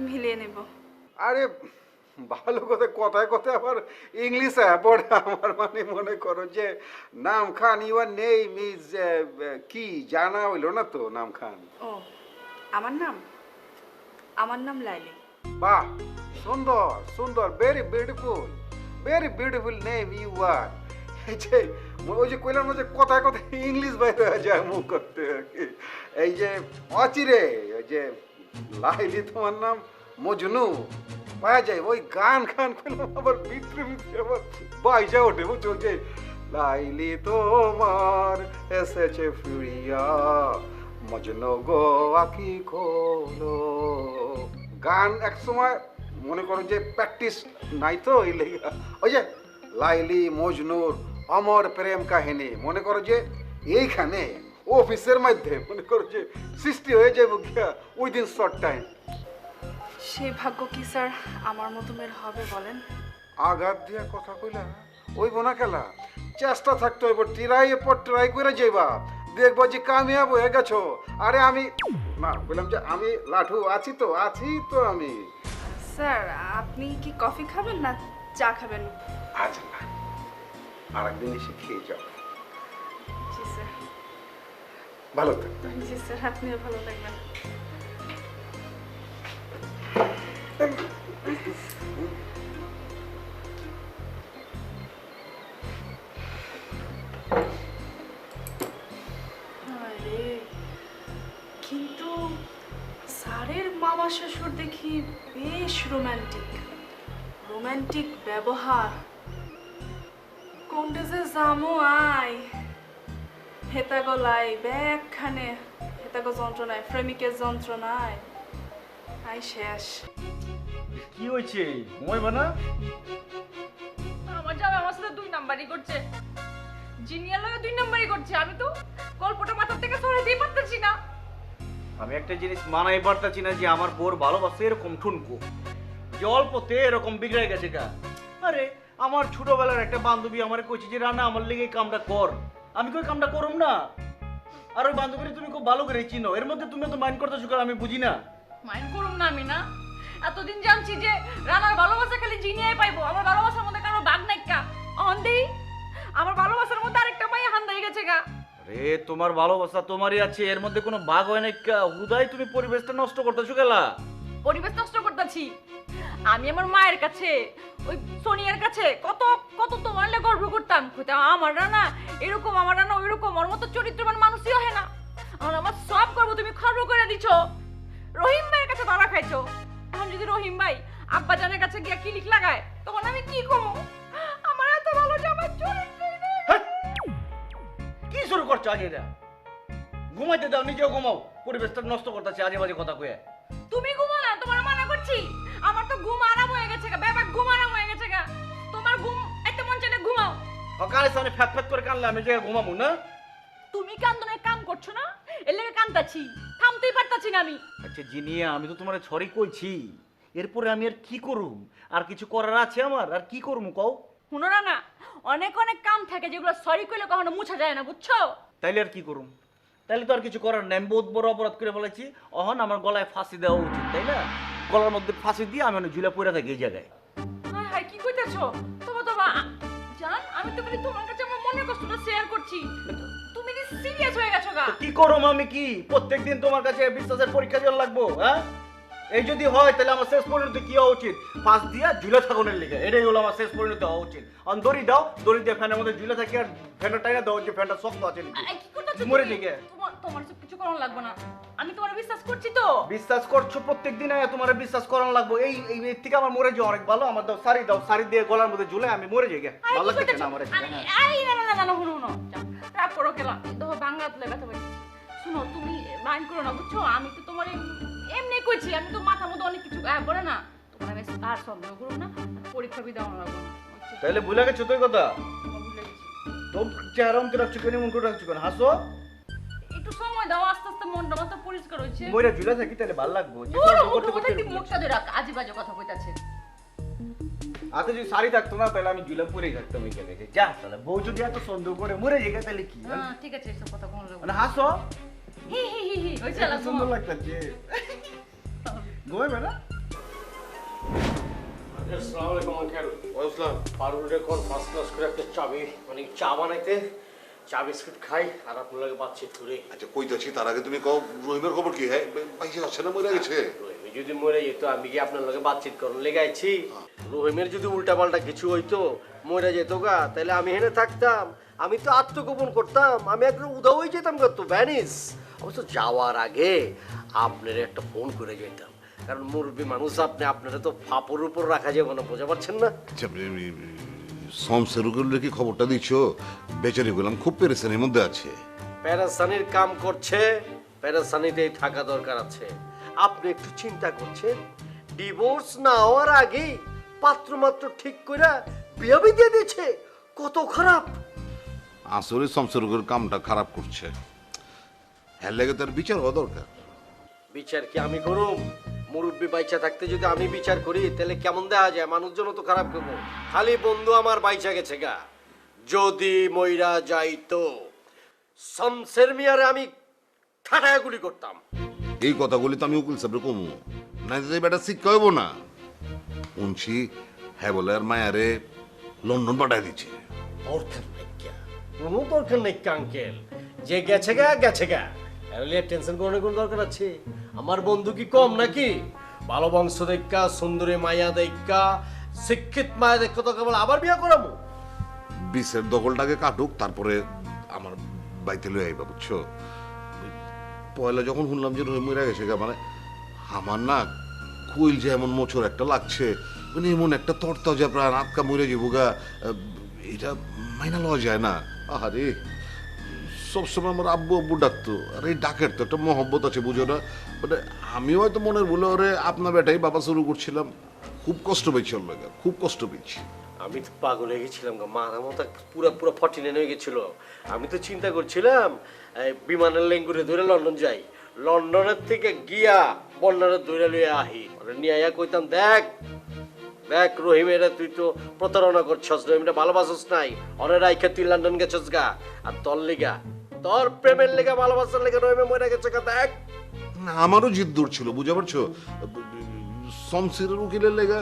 মিলিয়ে নেব। আরে ভালো কথা, কথায় কথায় আবার ইংলিশে পড়ে আমার, মানে মনে করো যে নাম খান, ইউর নেম ইজ কি জানা হইলো না তো? নাম খান। ও, আমার নাম লাইলি। বাহ, সুন্দর সুন্দর, very beautiful name you are. ওই যে কইলাম না যে কথায় কথায় ইংলিশ বাইরে হয়ে যায় মুখ করতে আর কি। এই যে অচিরে ওই যে লাইলি তোমার নাম মজনু পাওয়া যায়, ওই গান করলাম আবার ভিতরে আবার বাইজা ওঠে, বুঝছো? যে লাইলি তোমার এসেছে ফিরিয়া, মজনু গো আঁখি খোলো। গান এক সময় মনে করো যে প্র্যাকটিস নাই তো, এই লেগে ওই যে লাইলি মজনুর অমর প্রেম কাহিনী মনে করো যে এইখানে অফিসের মধ্যে মনে করো যে সৃষ্টি হয়ে যাবে ওই দিন শর্ট টাইম। সেই ভাগ্য কি স্যার আমার মতো মেয়ের হবে বলেন? আঘাত দিয়া কথা কইলা ওই বোনা খেলা, চেষ্টা থাকতে হইব, ট্রাই করে যাইবা, দেখবো যে কামিয়াব হয়ে গেছো। আরে আমি না বললাম যে আমি লাঠু আছি তো আমি। স্যার, আপনি কি কফি খাবেন না চা খাবেন? আজ না, আরেকদিন এসে খেয়ে যাও। জি স্যার। ভালো থাকবেন। জি স্যার, আপনিও ভালো থাকবেন। কিন্তু স্যারের মামা শ্বশুর দেখি বেশ রোমান্টিক ব্যবহার। কোনটা যে জামো আই হেতা গলায় ব্যাগখানে, হেতাগো যন্ত্রণায়, প্রেমিকের যন্ত্রণায় আই শেষ। কি হয়েছে ঘুমাই বানা? আমার জামাই আমার সাথে 2 নাম্বারই করছে, জিনিয়াল 2 নাম্বারই করছে। আমি তো গল্পটা মাথা থেকে সরাইতেই পারতেছি না। আমি একটা জিনিস মানাই পারতাছি না যে আমার বোর ভালোবাসে এরকম ঠুনকো, যে অল্পতে এরকম বিগড়ে গেছে গা। আরে আমার ছোটবেলার একটা বান্ধবী আমার কইছে যে রানা আমার লেগে কামটা কর, আমি কই কামটা করুম না। আর ওই বান্ধবীরে তুমি খুব ভালো করে চিনো, এর মধ্যে তুমি তো মাইন্ড করতেছো কারণ আমি বুঝি না। মাইন্ড করুম না আমি না, এতদিন জানছি যে রানার ভালোবাসা খালি জিনিয়াই পাইবো, আমার ভালোবাসার মধ্যে কারো ভাগ নাই কা। অন্দি আমার ভালোবাসার মধ্যে আরেকটা মাইয়া হান হয়ে গেছে গা। আরে তোমার ভালোবাসা তোমারই আছে, এর মধ্যে কোনো ভাগ হয় না। হুদাই তুমি পরিবেশটা নষ্ট করতেছো গেলা। পরিবেশ নষ্ট করতেছি? আমি আমার মায়ের কাছে ওই সোনিয়ার কাছে কত কত তোমার লে গর্ব করতাম, কইতাম আমার রানা এরকম, আমার রানা ওইরকম, ওর মতো চরিত্রবান মানুষই হয় না। আর আমার সব গর্ব তুমি খর্ব করে দিছো, রহিম ভাইয়ের কাছে ধরা খাইছো। এখন যদি রহিম ভাই আব্বা জানের কাছে গিয়া ক্লিক লাগায় তখন আমি কি করবো? আমার এত ভালো জামাই চরিত্রই নেই। কি শুরু করছো আজ এটা? ঘুমাইতে দাও, নিজেও ঘুমাও। পরিবেশটা নষ্ট করতেছে আজে বাজে কথা কয়ে। তুমি ঘুমো না, তোমার মানা করছি। আমার তো ঘুম আরাম হয়ে গেছে গা, ব্যাপার ঘুম আরাম হয়ে গেছে গা। তোমার ঘুম এত মন চাইলে ঘুমাও। সকালে সামনে ফ্যাট ফ্যাট করে কানলে আমি জায়গায় ঘুমাবো না? তুমি কান্দনের কাম করছো না, এর লেগে কান্দাছি, থামতেই পারতাছি না আমি। আচ্ছা জিনিয়া, আমি তো তোমার সরি কইছি, এরপরে আমি আর কি করুম? আর কিছু করার আছে আমার? আর কি করুম কও? শুনো না, অনেক অনেক কাম থাকে যেগুলো সরি কইলে কখনো মুছা যায় না, বুঝছো? তাইলে আর কি করুম? তাইলে তো আর কিছু করার নাই। আমি বহুত বড় অপরাধ করে ফেলেছি। অহন আমার গলায় ফাঁসি দেওয়া উচিত, তাই না? গলার মধ্যে ফাঁসি দিয়ে আমি অনেক ঝুলে পড়ে থাকি এই জায়গায়। হায় হায়, কি কইতাছো? তোমা জান, আমি তো খালি তোমার কাছে আমার মনের কষ্টটা শেয়ার করছি। তুমি কি সিরিয়াস হয়ে গেছো গা? তো কি করুম আমি? কি প্রত্যেকদিন তোমার কাছে বিশ্বাসের পরীক্ষা দেওয়ার লাগবো? হ্যাঁ, এই যদি হয় তাহলে আমার শেষ পরিণতি কি হওয়া উচিত? ফাঁস দিয়া ঝুলে থাকুনের লিগে, এটাই হলো আমার শেষ পরিণতি হওয়া উচিত। অন দড়ি দাও, দড়ি দিয়ে ফ্যানের মধ্যে ঝুলে থাকি, আর ফ্যানটা টাইনা দাও যে ফ্যানটা শক্ত আছে নাকি। কি করতেছো? মরে দিকে তোমার সব কিছু করানো লাগবে না, আমি তোমার বিশ্বাস করছি তো। বিশ্বাস করছো? প্রত্যেকদিন তোমার বিশ্বাস করানো লাগবো? এই এই থেকে আমার মরে যাওয়া অনেক ভালো। আমার দাও শাড়ি, দাও শাড়ি দিয়ে গলার মধ্যে ঝুলে আমি মরে যাই। ভালো লাগছে না আমার? না শুনো রাগ করো কেলা, দেখো বাংলা তুলে ব্যথা পাচ্ছি। শুনো, তুমি মাইন্ড করো না, বুঝছো? আমি তো তোমার এমনি কইছি, আমি তো মাথার মধ্যে অনেক কিছু বলে না তোমার, আমি আর সন্দেহ করো না, পরীক্ষা বি দেওয়া লাগবে না। তাহলে ভুলে গেছো তুই কথা? তোর চেহারা অন্তর রাখছো কেন, মন করে রাখছো কেন? হাসো, একটু সময় দাও, আস্তে আস্তে মনটা মতো পরিষ্কার হচ্ছে। মরে ঝুলে থাকি তাহলে ভালো লাগবে। মুখটা ধরে রাখ, আজে বাজে কথা কইতাছে। আতে যদি শাড়ি থাকতো না তাহলে আমি ঝুলে পরেই থাকতাম এখানে। যা তাহলে বউ যদি এত সন্দেহ করে মরে যাই তাহলে কি? হ্যাঁ ঠিক আছে, এসব কথা কোনো মানে হাসো, হি হি হি হি হইছে না? সুন্দর লাগতাছে। ঘুমাইবে না? আসসালামু আলাইকুম আঙ্কেল। ওয়ালাইকুম। পারুরে কোন ফার্স্ট ক্লাস করে একটা চাবি মানে চা বানাইতে, চা বিস্কুট খাই আর আপনার লাগে বাতচিত করি। আচ্ছা কইতাছি, তার আগে তুমি কও রহিমের খবর কি? হ্যাঁ পাইছে আছে না, মরে গেছে? রহিমে যদি মরে যেত আমি কি আপনার লগে বাতচিত করুন লেগাইছি? রহিমের যদি উল্টাপাল্টা কিছু হইতো, মরে যেত গা, তাহলে আমি হেনে থাকতাম? আমি তো আত্মগোপন করতাম, আমি একদম উধাও হয়ে যেতাম তো, ভ্যানিস। অবশ্য যাওয়ার আগে আপনার একটা ফোন করে যেতাম, কারণ মুরব্বী মানুষ আপনি, আপনারা তো ফাপর উপর রাখা যাবে না, বোঝা পারছেন না? সমসেরুগুলো কি খবরটা দিচ্ছ? বেচারি গুলাম খুব পেরেশানির মধ্যে আছে। প্যারাসানির কাম করছে, প্যারাসানিতেই থাকা দরকার আছে। আপনি একটু চিন্তা করছেন, ডিভোর্স না হওয়ার আগেই পাত্র মাত্র ঠিক করে বিয়ে দিয়ে দিচ্ছে, কত খারাপ। আসলে সমসেরুগুলোর কামটা খারাপ করছে, এর লেগে তার বিচার হওয়া দরকার। বিচার কি আমি করুম? মুরব্বী বাইচা থাকতে যদি আমি বিচার করি তাহলে কেমন দেখা যায়? মানুষজন তো খারাপ করবো। খালি বন্ধু আমার বাইচা গেছে গা, যদি মইরা যাইতো শমসের মিয়ারে আমি ঠাটায় গুলি করতাম। এই কথাগুলি তো আমি উকিল সাহেবের কমু না, যে বেটা শিক্ষা হইব না। উনছি হ্যাঁ বলে আর মায়ারে লন্ডন পাঠাই দিচ্ছে। দরকার নাইকা, কোনো দরকার নাই আঙ্কেল, যে গেছে গা গেছে গা, এর টেনশন করার কোনো দরকার আছে? আমার বন্ধু কি কম নাকি? ভালো বংশ দেখা, সুন্দরী মায়া দেখা, শিক্ষিত মায়া দেখা তো কেবল আবার বিয়ে করাবো? বিষের দখলটাকে কাটুক, তারপরে আমার বাইতে লই আইবা, বুঝছো? পয়লা যখন শুনলাম যে রহিম মরে গেছে, মানে আমার না কুইল যে এমন মোচর একটা লাগছে, মানে এমন একটা তরতাজা প্রাণ আটকা মরে যাবো গা, এটা মাইনা লওয়া যায় না। আরে সবসময় আমার আব্বু আব্বু ডাকতো, আর এই ডাকের তো একটা মহব্বত আছে, বুঝো না? মানে আমিও হয়তো মনের ভুলে ওরে আপনার বেটাই বাবা শুরু করছিলাম। খুব কষ্ট পেয়েছি ওর লাগে, খুব কষ্ট পেয়েছি। আমি তো পাগল হয়ে গেছিলাম গো, মারা মতো পুরো পুরো 49 হয়ে গেছিল। আমি তো চিন্তা করছিলাম বিমানের লেঙ্গুরে ধরে লন্ডন যাই, লন্ডনের থেকে গিয়া বন্যারে ধরে লইয়া আহি, ওরা নিয়ে আইয়া কইতাম, দেখ দেখ রহিমের তুই তো প্রতারণা করছস, রহিমটা ভালোবাসস নাই, অনেক রাইখা তুই লন্ডন গেছস গা, আর তোর লিগা, তোর প্রেমের লিগা, ভালোবাসার লিগা রহিমে মরে গেছে গা। দেখ আমারও জিদ দূর ছিল, বুঝতে পারছো? শমসেরের উকিলের লেগা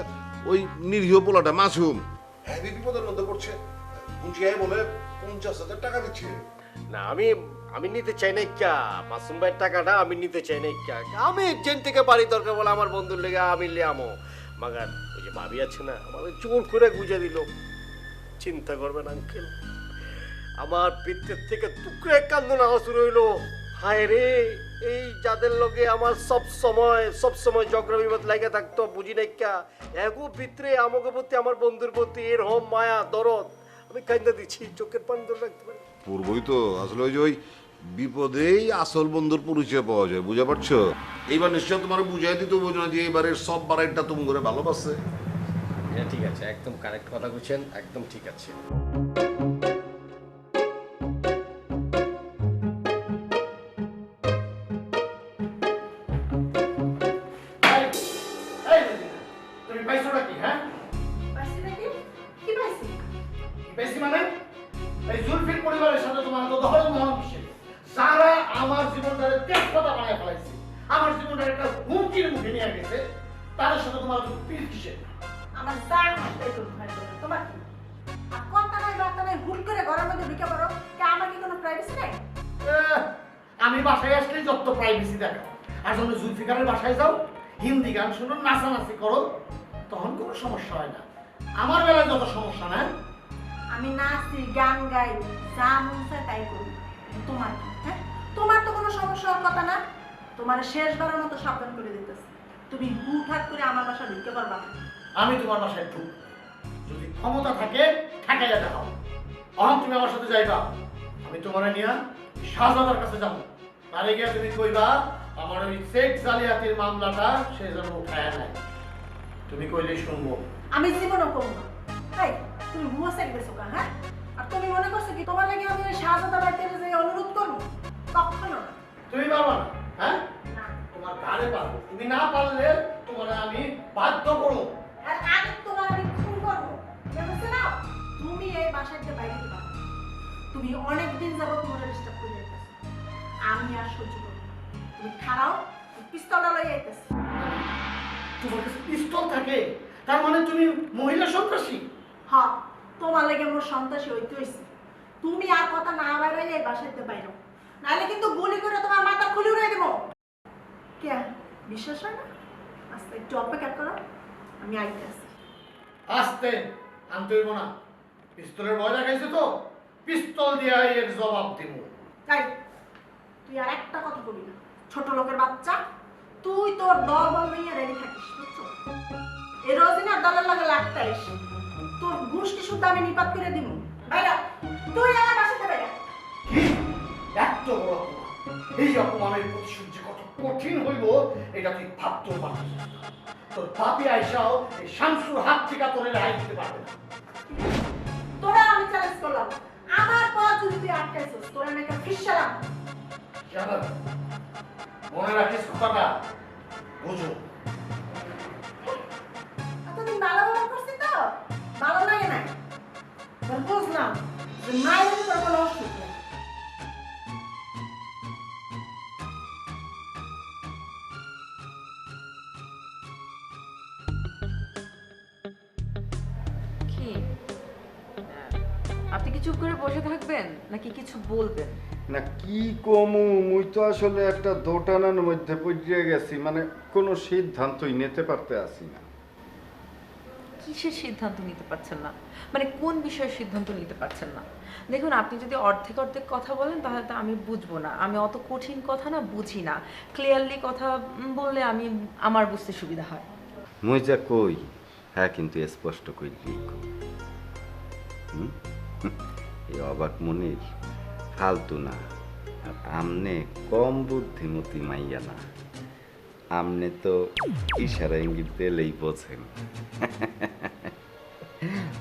ওই নিরীহ পোলাটা মাসুম হ্যাঁ বিপদের মধ্যে পড়ছে, মুন্সিয়াই বলে 50,000 টাকা দিচ্ছে। না আমি আমি নিতে চাই না ক্যা মাসুম ভাইয়ের টাকাটা আমি নিতে চাই না ক্যা আমি যেন থেকে বাড়ি দরকার বলে আমার বন্ধুর লেগে আমি লিয়ামো মাগার ওই যে ভাবি আছে না আমার জোর করে গুজে দিল। চিন্তা করবেন আঙ্কেল, আমার পিঠের থেকে টুকরে কান্দন আওয়াজ শুরু হইলো। হায় রে, এই যাদের লগে আমার সব সময় ঝগড়া বিবাদ লাগে থাকতো বুঝি নাই ক্যা এগো ভিতরে আমাকে প্রতি আমার বন্ধুর প্রতি এর হোম মায়া দরদ আমি কান্দা দিচ্ছি, চোখের পানি ধরে রাখতে পারি। পূর্বই তো আসলে ওই যে ওই বিপদেই আসল বন্ধুর পরিচয় পাওয়া যায়, বুঝা পারছো? এইবার নিশ্চয় তোমার বুঝাই দিতে বুঝো না যে এবারের সব বারাইটা তুমি করে ভালোবাসে। হ্যাঁ ঠিক আছে, একদম কারেক্ট কথা বলছেন, একদম ঠিক আছে। তুমি পাইছোটা কি? হ্যাঁ বেশি মানে এই জুলফির পরিবারের সাথে তোমার তো দহরম মহরম কিসের? যারা আমার জীবনটারে তেজপাতা বানায় ফেলাইছে, আমার জীবনটার একটা হুমকির মুখে নিয়ে গেছে, তাদের সাথে তোমার পীর কিসের? আমার জান হাতে তো ভাই তোমার কি আর কথা নাই বার্তা নাই ভুল করে ঘরের মধ্যে ঢুকে পড়ো কে আমার কি কোনো প্রাইভেসি নাই? আমি বাসায় আসলেই যত প্রাইভেসি দেখাও, আর যখন জুলফিকারের বাসায় যাও হিন্দি গান শোনো নাচানাচি করো তখন কোনো সমস্যা হয় না। আমার বেলায় যত সমস্যা না। আমি নাচি গান গাই যা মন চায় তাই করি, তোমার কি? হ্যাঁ তোমার তো কোনো সমস্যা হওয়ার কথা না। তোমার শেষবারের মতো সাবধান করে দিতেছি, তুমি হুটহাট করে আমার বাসা ঢুকতে পারবা না। আমি তোমার বাসায় ঢুক, যদি ক্ষমতা থাকে ঠেকাইয়া দেখাও। অহন তুমি আমার সাথে যাইবা, আমি তোমার নিয়ে শাহজাদার কাছে যাবো। তারে গিয়ে তুমি কইবা আমার ওই সেক্স জালিয়াতির মামলাটা সে যেন উঠায় নাই। তুমি কইলেই শুনবো। আমি জীবনও করবো না। তাই তুমি ভুয়া সেক বেছো কা? হ্যাঁ আর তুমি মনে করছো কি তোমার লাগে আমি ওই শাহজাদা বাড়িতে যে অনুরোধ করবো? কখনো না। তুমি পারবা না? হ্যাঁ তোমার গানে পারবো, তুমি না পারলে তোমার আমি বাধ্য করবো। আর আমি তোমার আমি খুন করবো, বুঝছো না? তুমি এই বাসাতে বাইরে দিবা, তুমি অনেক দিন যাবত তোমার ডিস্টার্ব করে যাইতেছো, আমি আর সহ্য করবো না। তুমি খারাও, পিস্তলটা লই আইতেছ। তোমার কাছে পিস্তল থাকে তার মানে তুমি মহিলা সন্ত্রাসী? হ্যাঁ তোমার লাগে মোর সন্ত্রাসী হইতে হইছে। তুমি আর কথা না বাইরে এই বাসাতে বাইরে, নাহলে কিন্তু গুলি করে তোমার মাথা খুলে উড়াই দেবো। কে বিশ্বাস হয় না? আস্তে একটু অপেক্ষা করো, আমি আইতেছি। আস্তে আনতে হইব না, পিস্তলের ভয় দেখাইছে তো পিস্তল দিয়ে এর জবাব দিব। তাই তুই আর একটা কথা বলি না, ছোট লোকের বাচ্চা। তুই তোর দল বল নিয়ে রেডি থাকিস, বুঝছো? এই রোজিনার দলের লগে লাগতাইস, তোর গোষ্ঠী শুদ্ধ আমি নিপাত করে দিব। বাইরা তুই আমার বাসাতে বাইরা। কি এত বড় অপমান! এই অপমানের প্রতিশোধ যে কত কঠিন হইব এটা তুই ভাবতেও পারছিস না। তোর পাপি আইসাও এই শামসুর হাত থেকে তোর রেহাই দিতে পারবে না। তোরা আমি চ্যালেঞ্জ করলাম, আমার পথ যদি তুই আটকাইছিস তোরা আমি একটা ফিসালাম। জানো মনে রাখিস কথাটা, বুঝো। এতদিন ভালো ভালো করছি তো ভালো লাগে না, বুঝলাম যে মায়ের তোর কোনো অসুখ নেই। কি আপনি কি চুপ করে বসে থাকবেন নাকি কিছু বলবেন? না কি কমু, মুই তো আসলে একটা দোটানার মধ্যে পড়ে গেছি, মানে কোনো সিদ্ধান্তই নিতে পারতে আসি না। কিসের সিদ্ধান্ত নিতে পারছেন না? মানে কোন বিষয়ে সিদ্ধান্ত নিতে পারছেন না? দেখুন আপনি যদি অর্ধেক অর্ধেক কথা বলেন তাহলে তো আমি বুঝবো না। আমি অত কঠিন কথা না বুঝি না, ক্লিয়ারলি কথা বললে আমার বুঝতে সুবিধা হয়। মুই যা কই হ্যাঁ কিন্তু স্পষ্ট কইলি এই অবাক মনির ফালতু না, আর আমনে কম বুদ্ধিমতী মাইয়া না, আমনে তো ইশারা ইঙ্গিত দিলেই বোঝেন।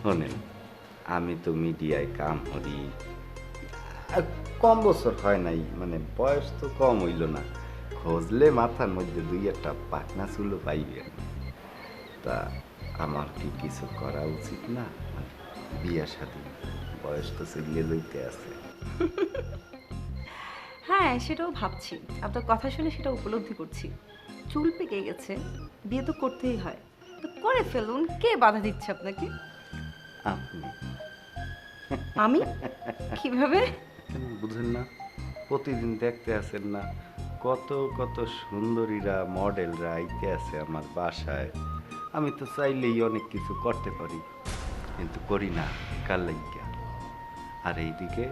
শোনেন আমি তো মিডিয়ায় কাম করি, কম বছর হয় নাই, মানে বয়স তো কম হইল না, খোঁজলে মাথার মধ্যে দুই একটা পাকনা চুলো পাইবেন। তা আমার কি কিছু করা উচিত না? বিয়া শাদী বয়স তো চলিয়ে লইতে আছে। হ্যাঁ সেটাও ভাবছি, আপনার কথা শুনে সেটা উপলব্ধি করছি। চুল পেকে গেছে, বিয়ে তো করতেই হয়, তো করে ফেলুন, কে বাধা দিচ্ছে আপনাকে? আপনি আমি কিভাবে? বুঝেন না, প্রতিদিন দেখতে আসেন না কত কত সুন্দরীরা মডেলরা আইতে আছে আমার বাসায়। আমি তো চাইলেই অনেক কিছু করতে পারি, কিন্তু করি না। কার লাইগা? আর এইদিকে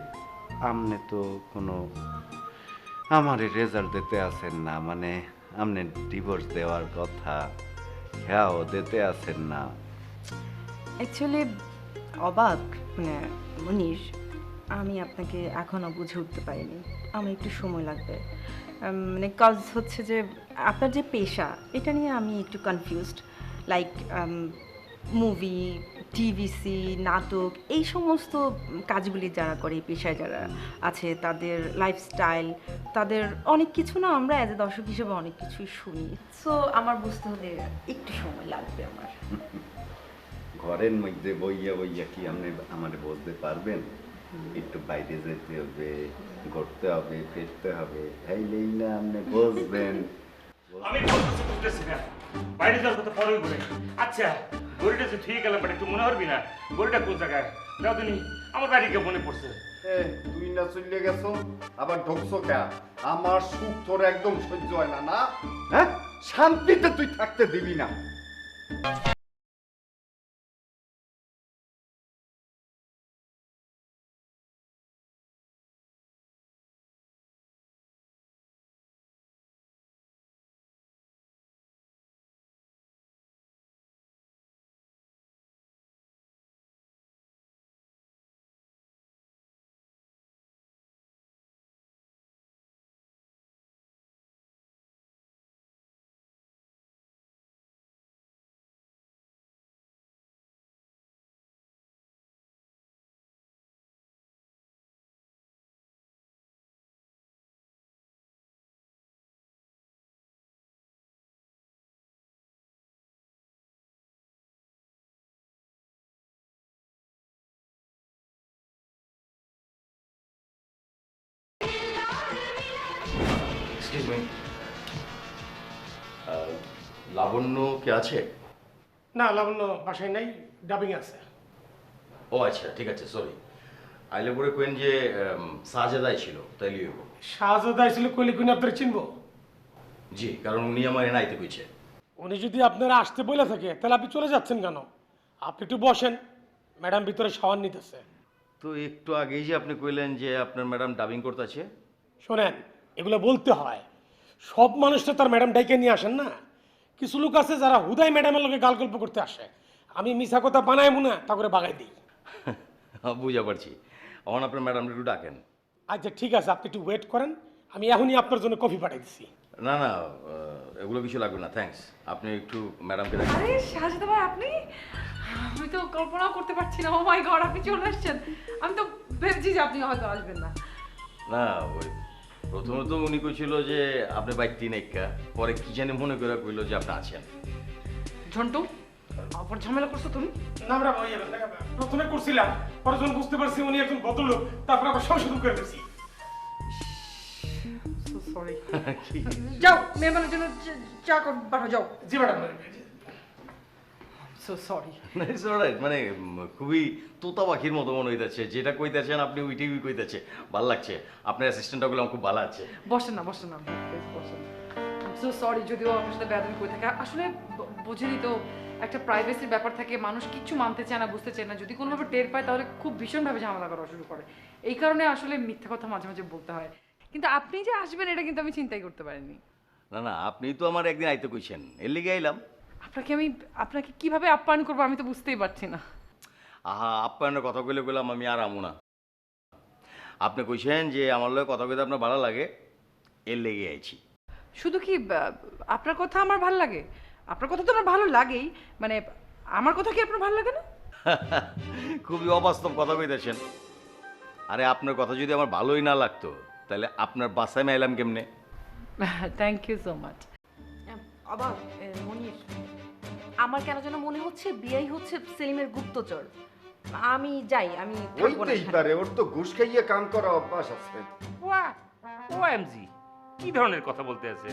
আমনে তো কোনো আমারে রেজাল্ট দিতে আসেন না, মানে আমনে ডিভোর্স দেওয়ার কথা হ্যাঁ দিতে আসেন না। অ্যাকচুয়ালি অবাক মানে মনীষ, আমি আপনাকে এখনও বুঝে উঠতে পারিনি, আমার একটু সময় লাগবে। মানে কাজ হচ্ছে যে আপনার যে পেশা এটা নিয়ে আমি একটু কনফিউজড। লাইক মুভি, টিভিসি, নাটক, এই সমস্ত কাজগুলি যারা করে, এই পেশায় যারা আছে, তাদের লাইফস্টাইল, তাদের অনেক কিছু না আমরা অ্যাজ এ দর্শক হিসেবে অনেক কিছুই শুনি। সো আমার বুঝতে হলে একটু সময় লাগবে আমার। ঘরের মধ্যে বইয়া বইয়া কি আপনি আমারে বলতে পারবেন? একটু বাইরে যেতে হবে, ঘুরতে হবে, ফিরতে হবে, তাইলেই না আপনি বুঝবেন। আমি বলতেছি বুঝতেছি না, বাইরে যাওয়ার কথা পরেই বলে। আচ্ছা গড়িটা যে ঠিক গেলাম, বাট একটু মনে হবি না গড়িটা কোন জায়গায়? দাদুনি আমার বাড়িকে মনে পড়ছে। তুই না চলে গেছো আবার ঢুকছো কে? আমার সুখ তোর একদম সহ্য হয় না, না? হ্যাঁ, শান্তিতে তুই থাকতে দিবি না। এক্সকিউজ মি, লাবণ্য কে আছে? না, লাবণ্য বাসায় নাই, ডাবিং আছে। ও আচ্ছা, ঠিক আছে, সরি। আইলে পরে কোয়েন যে সাজেদাই ছিল, তাইলে হইব। শাহজাদা ছিল কইলে কোন আপনার চিনবো? জি, কারণ উনি আমার এনাইতে কইছে। উনি যদি আপনারা আসতে বলে থাকে তাহলে আপনি চলে যাচ্ছেন কেন? আপনি একটু বসেন, ম্যাডাম ভিতরে শাওয়ার নিতেছে। তো একটু আগেই যে আপনি কইলেন যে আপনার ম্যাডাম ডাবিং করতেছে। শোনেন, এগুলো বলতে হয়, সব মানুষ তো তার ম্যাডাম ডাইকে নিয়ে আসেন না। কিছু লোক আছে যারা হুদাই ম্যাডামের লোকে গাল গল্প করতে আসে, আমি মিছা কথা বানাই মুনা তা করে বাগাই দিই। বুঝা পারছি, এখন আপনার ম্যাডাম একটু ডাকেন। আচ্ছা ঠিক আছে, আপনি একটু ওয়েট করেন, আমি এখনই আপনার জন্য কফি পাঠিয়ে দিচ্ছি। না না, এগুলো কিছু লাগবে না, থ্যাঙ্কস। আপনি একটু ম্যাডামকে ডাকেন। আরে শাহজাদা ভাই, আপনি? আমি তো কল্পনাও করতে পারছি না। ও মাই গড, আপনি চলে আসছেন। আমি তো ভেবেছি যে আপনি হয়তো আসবেন না। না, ওই প্রথমে তো উনি কইছিল যে আপনি বাইকটি নাইকা, পরে কি জানি মনে করে কইল যে আপনি আছেন। ঝন্টু, আবার ঝামেলা করছো তুমি? না ম্যাডাম, প্রথমে করছিলাম, পরে যখন বুঝতে পারছি উনি একজন ভদ্রলোক, তারপর আবার সংশোধন করে দিয়েছি। সরি। যাও, মেহমানের জন্য চা পাঠাও, যাও। জি madam. So sorry. It's alright, মানে খুবই তোতা পাখির মতো মনে হইতাছে, যেটা কইতাছেন আপনি ওইটাই কইতাছে। ভালো লাগছে, আপনার অ্যাসিস্ট্যান্টগুলো আমার খুব ভালো আছে। বসেন না, বসেন না, প্লিজ বসেন। সো সরি যদিও আপনার সাথে বেয়াদবি করে থাকে। আসলে বুঝেনি তো, একটা প্রাইভেসির ব্যাপার থাকে, মানুষ কিচ্ছু মানতে চায় না, বুঝতে চায় না। যদি কোনোভাবে টের পায় তাহলে খুব ভীষণভাবে ঝামেলা করা শুরু করে। এই কারণে আসলে মিথ্যা কথা মাঝে মাঝে বলতে হয়। কিন্তু আপনি যে আসবেন এটা কিন্তু আমি চিন্তাই করতে পারিনি। না না, আপনি তো আমার একদিন আইতে কইছেন, এর লিগে আইলাম। আপনাকে কিভাবে আপ্যায়ন করবো আমি তো বুঝতেই পারছি না। আহা, আপ্যায়নের কথা কইলে কইলাম আমি আর আমু না। আপনি কইছেন যে আমার লগে কথা কইতে আপনার ভালো লাগে, এর লেগে আইছি। শুধু কি আপনার কথা আমার ভালো লাগে? আপনার কথা তো আমার ভালো লাগেই, মানে আমার কথা কি আপনার ভালো লাগে না? খুবই অবাস্তব কথা কইতেছেন। আরে আপনার কথা যদি আমার ভালোই না লাগতো তাহলে আপনার বাসায় মাইলাম কেমনে? Thank you so much. আবার মনির, আমার কেন যেন মনে হচ্ছে বিয়াই হচ্ছে সেলিমের গুপ্তচর। আমি যাই, আমি হইতেই পারে, ওর তো ঘুষ খাইয়ে কাম করা অভ্যাস আছে। ওএমজি, কি ধরনের কথা বলতে আছে?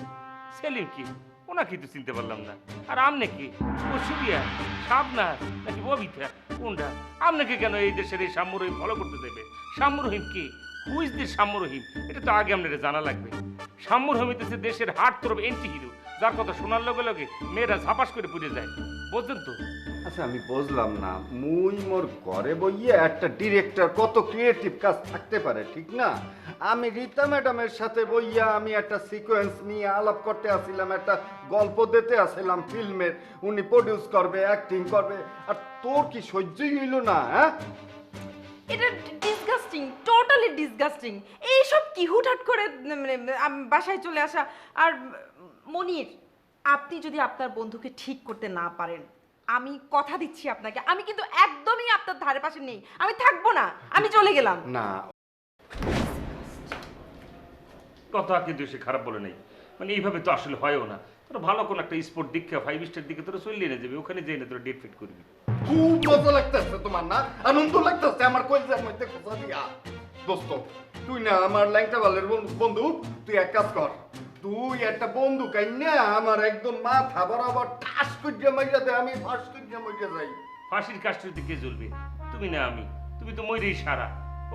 সেলিম কি? ও ওনাকে তো চিনতে পারলাম না। আর আমনে কি ও সুরিয়া শাবনা নাকি ববিতা কোনটা? আপনাকে কেন এই দেশের এই শাম্য রহিম ফলো করতে দেবে? শাম্য রহিম কি? হু ইজ দিস শাম্য রহিম? এটা তো আগে আপনাদের জানা লাগবে। শাম্য রহিম হইতেছে দেশের হার্ট তরফ এন্টি হিরো, যার কথা শোনার লগে লগে মেয়েরা ঝাপাস করে পুড়ে যায়, বুঝলেন তো? আচ্ছা আমি বুঝলাম না, মুই মোর ঘরে বইয়ে একটা ডিরেক্টর কত ক্রিয়েটিভ কাজ থাকতে পারে, ঠিক না? আমি রীতা ম্যাডামের সাথে বইয়া আমি একটা সিকোয়েন্স নিয়ে আলাপ করতে আসছিলাম, একটা গল্প দিতে আসছিলাম ফিল্মের, উনি প্রডিউস করবে, অ্যাক্টিং করবে, আর তোর কি সহ্যই হইল না? হ্যাঁ, এটা ডিসগাস্টিং, টোটালি ডিসগাস্টিং। এইসব কি হুটহাট করে মানে বাসায় চলে আসা। আর মনির, আপনি যদি আপনার বন্ধুকে ঠিক করতে না পারেন, আমি কথা দিচ্ছি আপনাকে, আমি কিন্তু একদমই আপনার ধারে পাশে নেই, আমি থাকবো না, আমি চলে গেলাম। না কথা কিন্তু সে খারাপ বলে নেই, মানে এইভাবে তো আসলে হয়ও না। তোরা ভালো কোনো একটা স্পোর্ট দিকে 5 স্টার দিকে তোরা চলে নিয়ে যাবি, ওখানে যেয়ে না তোরা ডেট ফিট করবি। খুব মজা লাগতেছে তোমার না? আনন্দ লাগতেছে আমার কলজার মধ্যে খোঁচা দিয়া। দোস্ত, তুই না আমার ল্যাংটা বালের বন্ধু, তুই এক কাজ কর, তুই একটা বন্ধু কাইন্যা আমার একদম মাথা বরাবর ঠাস করিয়া মাইরা দে, আমি ফাঁস করিয়া মাইরা যাই। ফাঁসির কাজটিতে কে জ্বলবে? তুমি না আমি? তুমি তো ময়ূরেই সারা।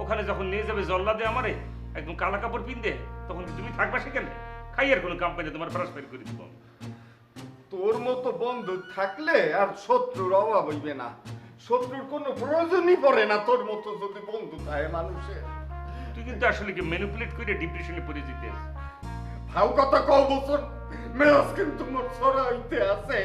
ওখানে যখন নিয়ে যাবে জল্লাদে আমারে একদম কালা কাপড় পিনতে, তখন কি তুমি থাকবা সেখানে? খাইয়ার কোনো কাম্পানি তোমার ট্রান্সফার করে দিব। তোর মতো বন্ধু থাকলে আর শত্রুর অভাব হইবে না, শত্রুর কোনো প্রয়োজনই পড়ে না তোর মতো যদি বন্ধু থাকে মানুষের। তুই কিন্তু আসলে কি ম্যানিপুলেট করে ডিপ্রেশনে পড়ে যেতে আছে। ভাও কথা কও বছর, মেরাজ কিন্তু মোর ছড়া হইতে আছে।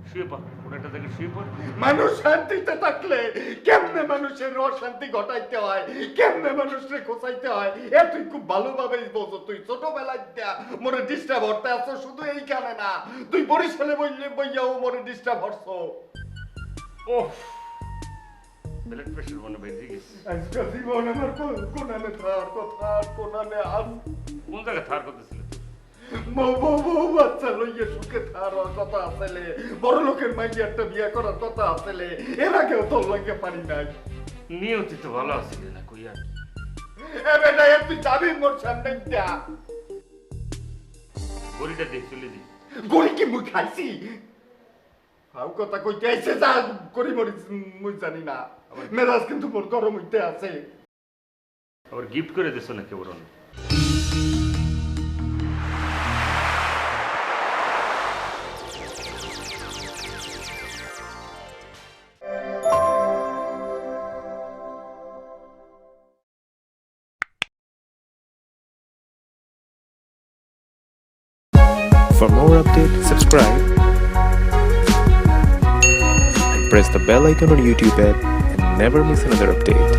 শুয়ে পড়, ওর একটা জায়গায় শুয়ে পড়। মানুষ শান্তিতে থাকলে কেমনে মানুষের অশান্তি ঘটাইতে হয়, কেমনে মানুষকে খোঁচাইতে হয়, এ তুই খুব ভালোভাবেই বোঝো। তুই ছোটবেলায় মোরে ডিস্টার্ব হতে আসো, শুধু এইখানে না, তুই বরিশালে বইয়াও মোরে ডিস্টার্ব হচ্ছো। ওহ, ব্লাড প্রেশার মনে বেড়ে গেছে। আজকাল জীবন আমার কোনানে থার কথা, কোনানে আস। কোন জায়গায় থার করতেছিল? বাচ্চা লইয়ে সুখে থার কথা আসলে, বড় লোকের মাইকে একটা বিয়ে করার কথা আসলে, এর আগেও তোর লাগে পারি নাই। নিয়তি তো ভালো আছিল না, কই আর এ বেটা, তুই যাবি মোর সামনে দিয়া? গড়িটা দিয়ে চলে দি। গড়ি কি মুই খাইছি? হাউ কথা কইতে আইছে, যা করি মরি মুই জানি না। মেজাজ কিন্তু মোর গরম হইতে আছে। আবার গিফট করে দিছো নাকি বরণ? For more updates, subscribe and press the bell icon on YouTube app and never miss another update.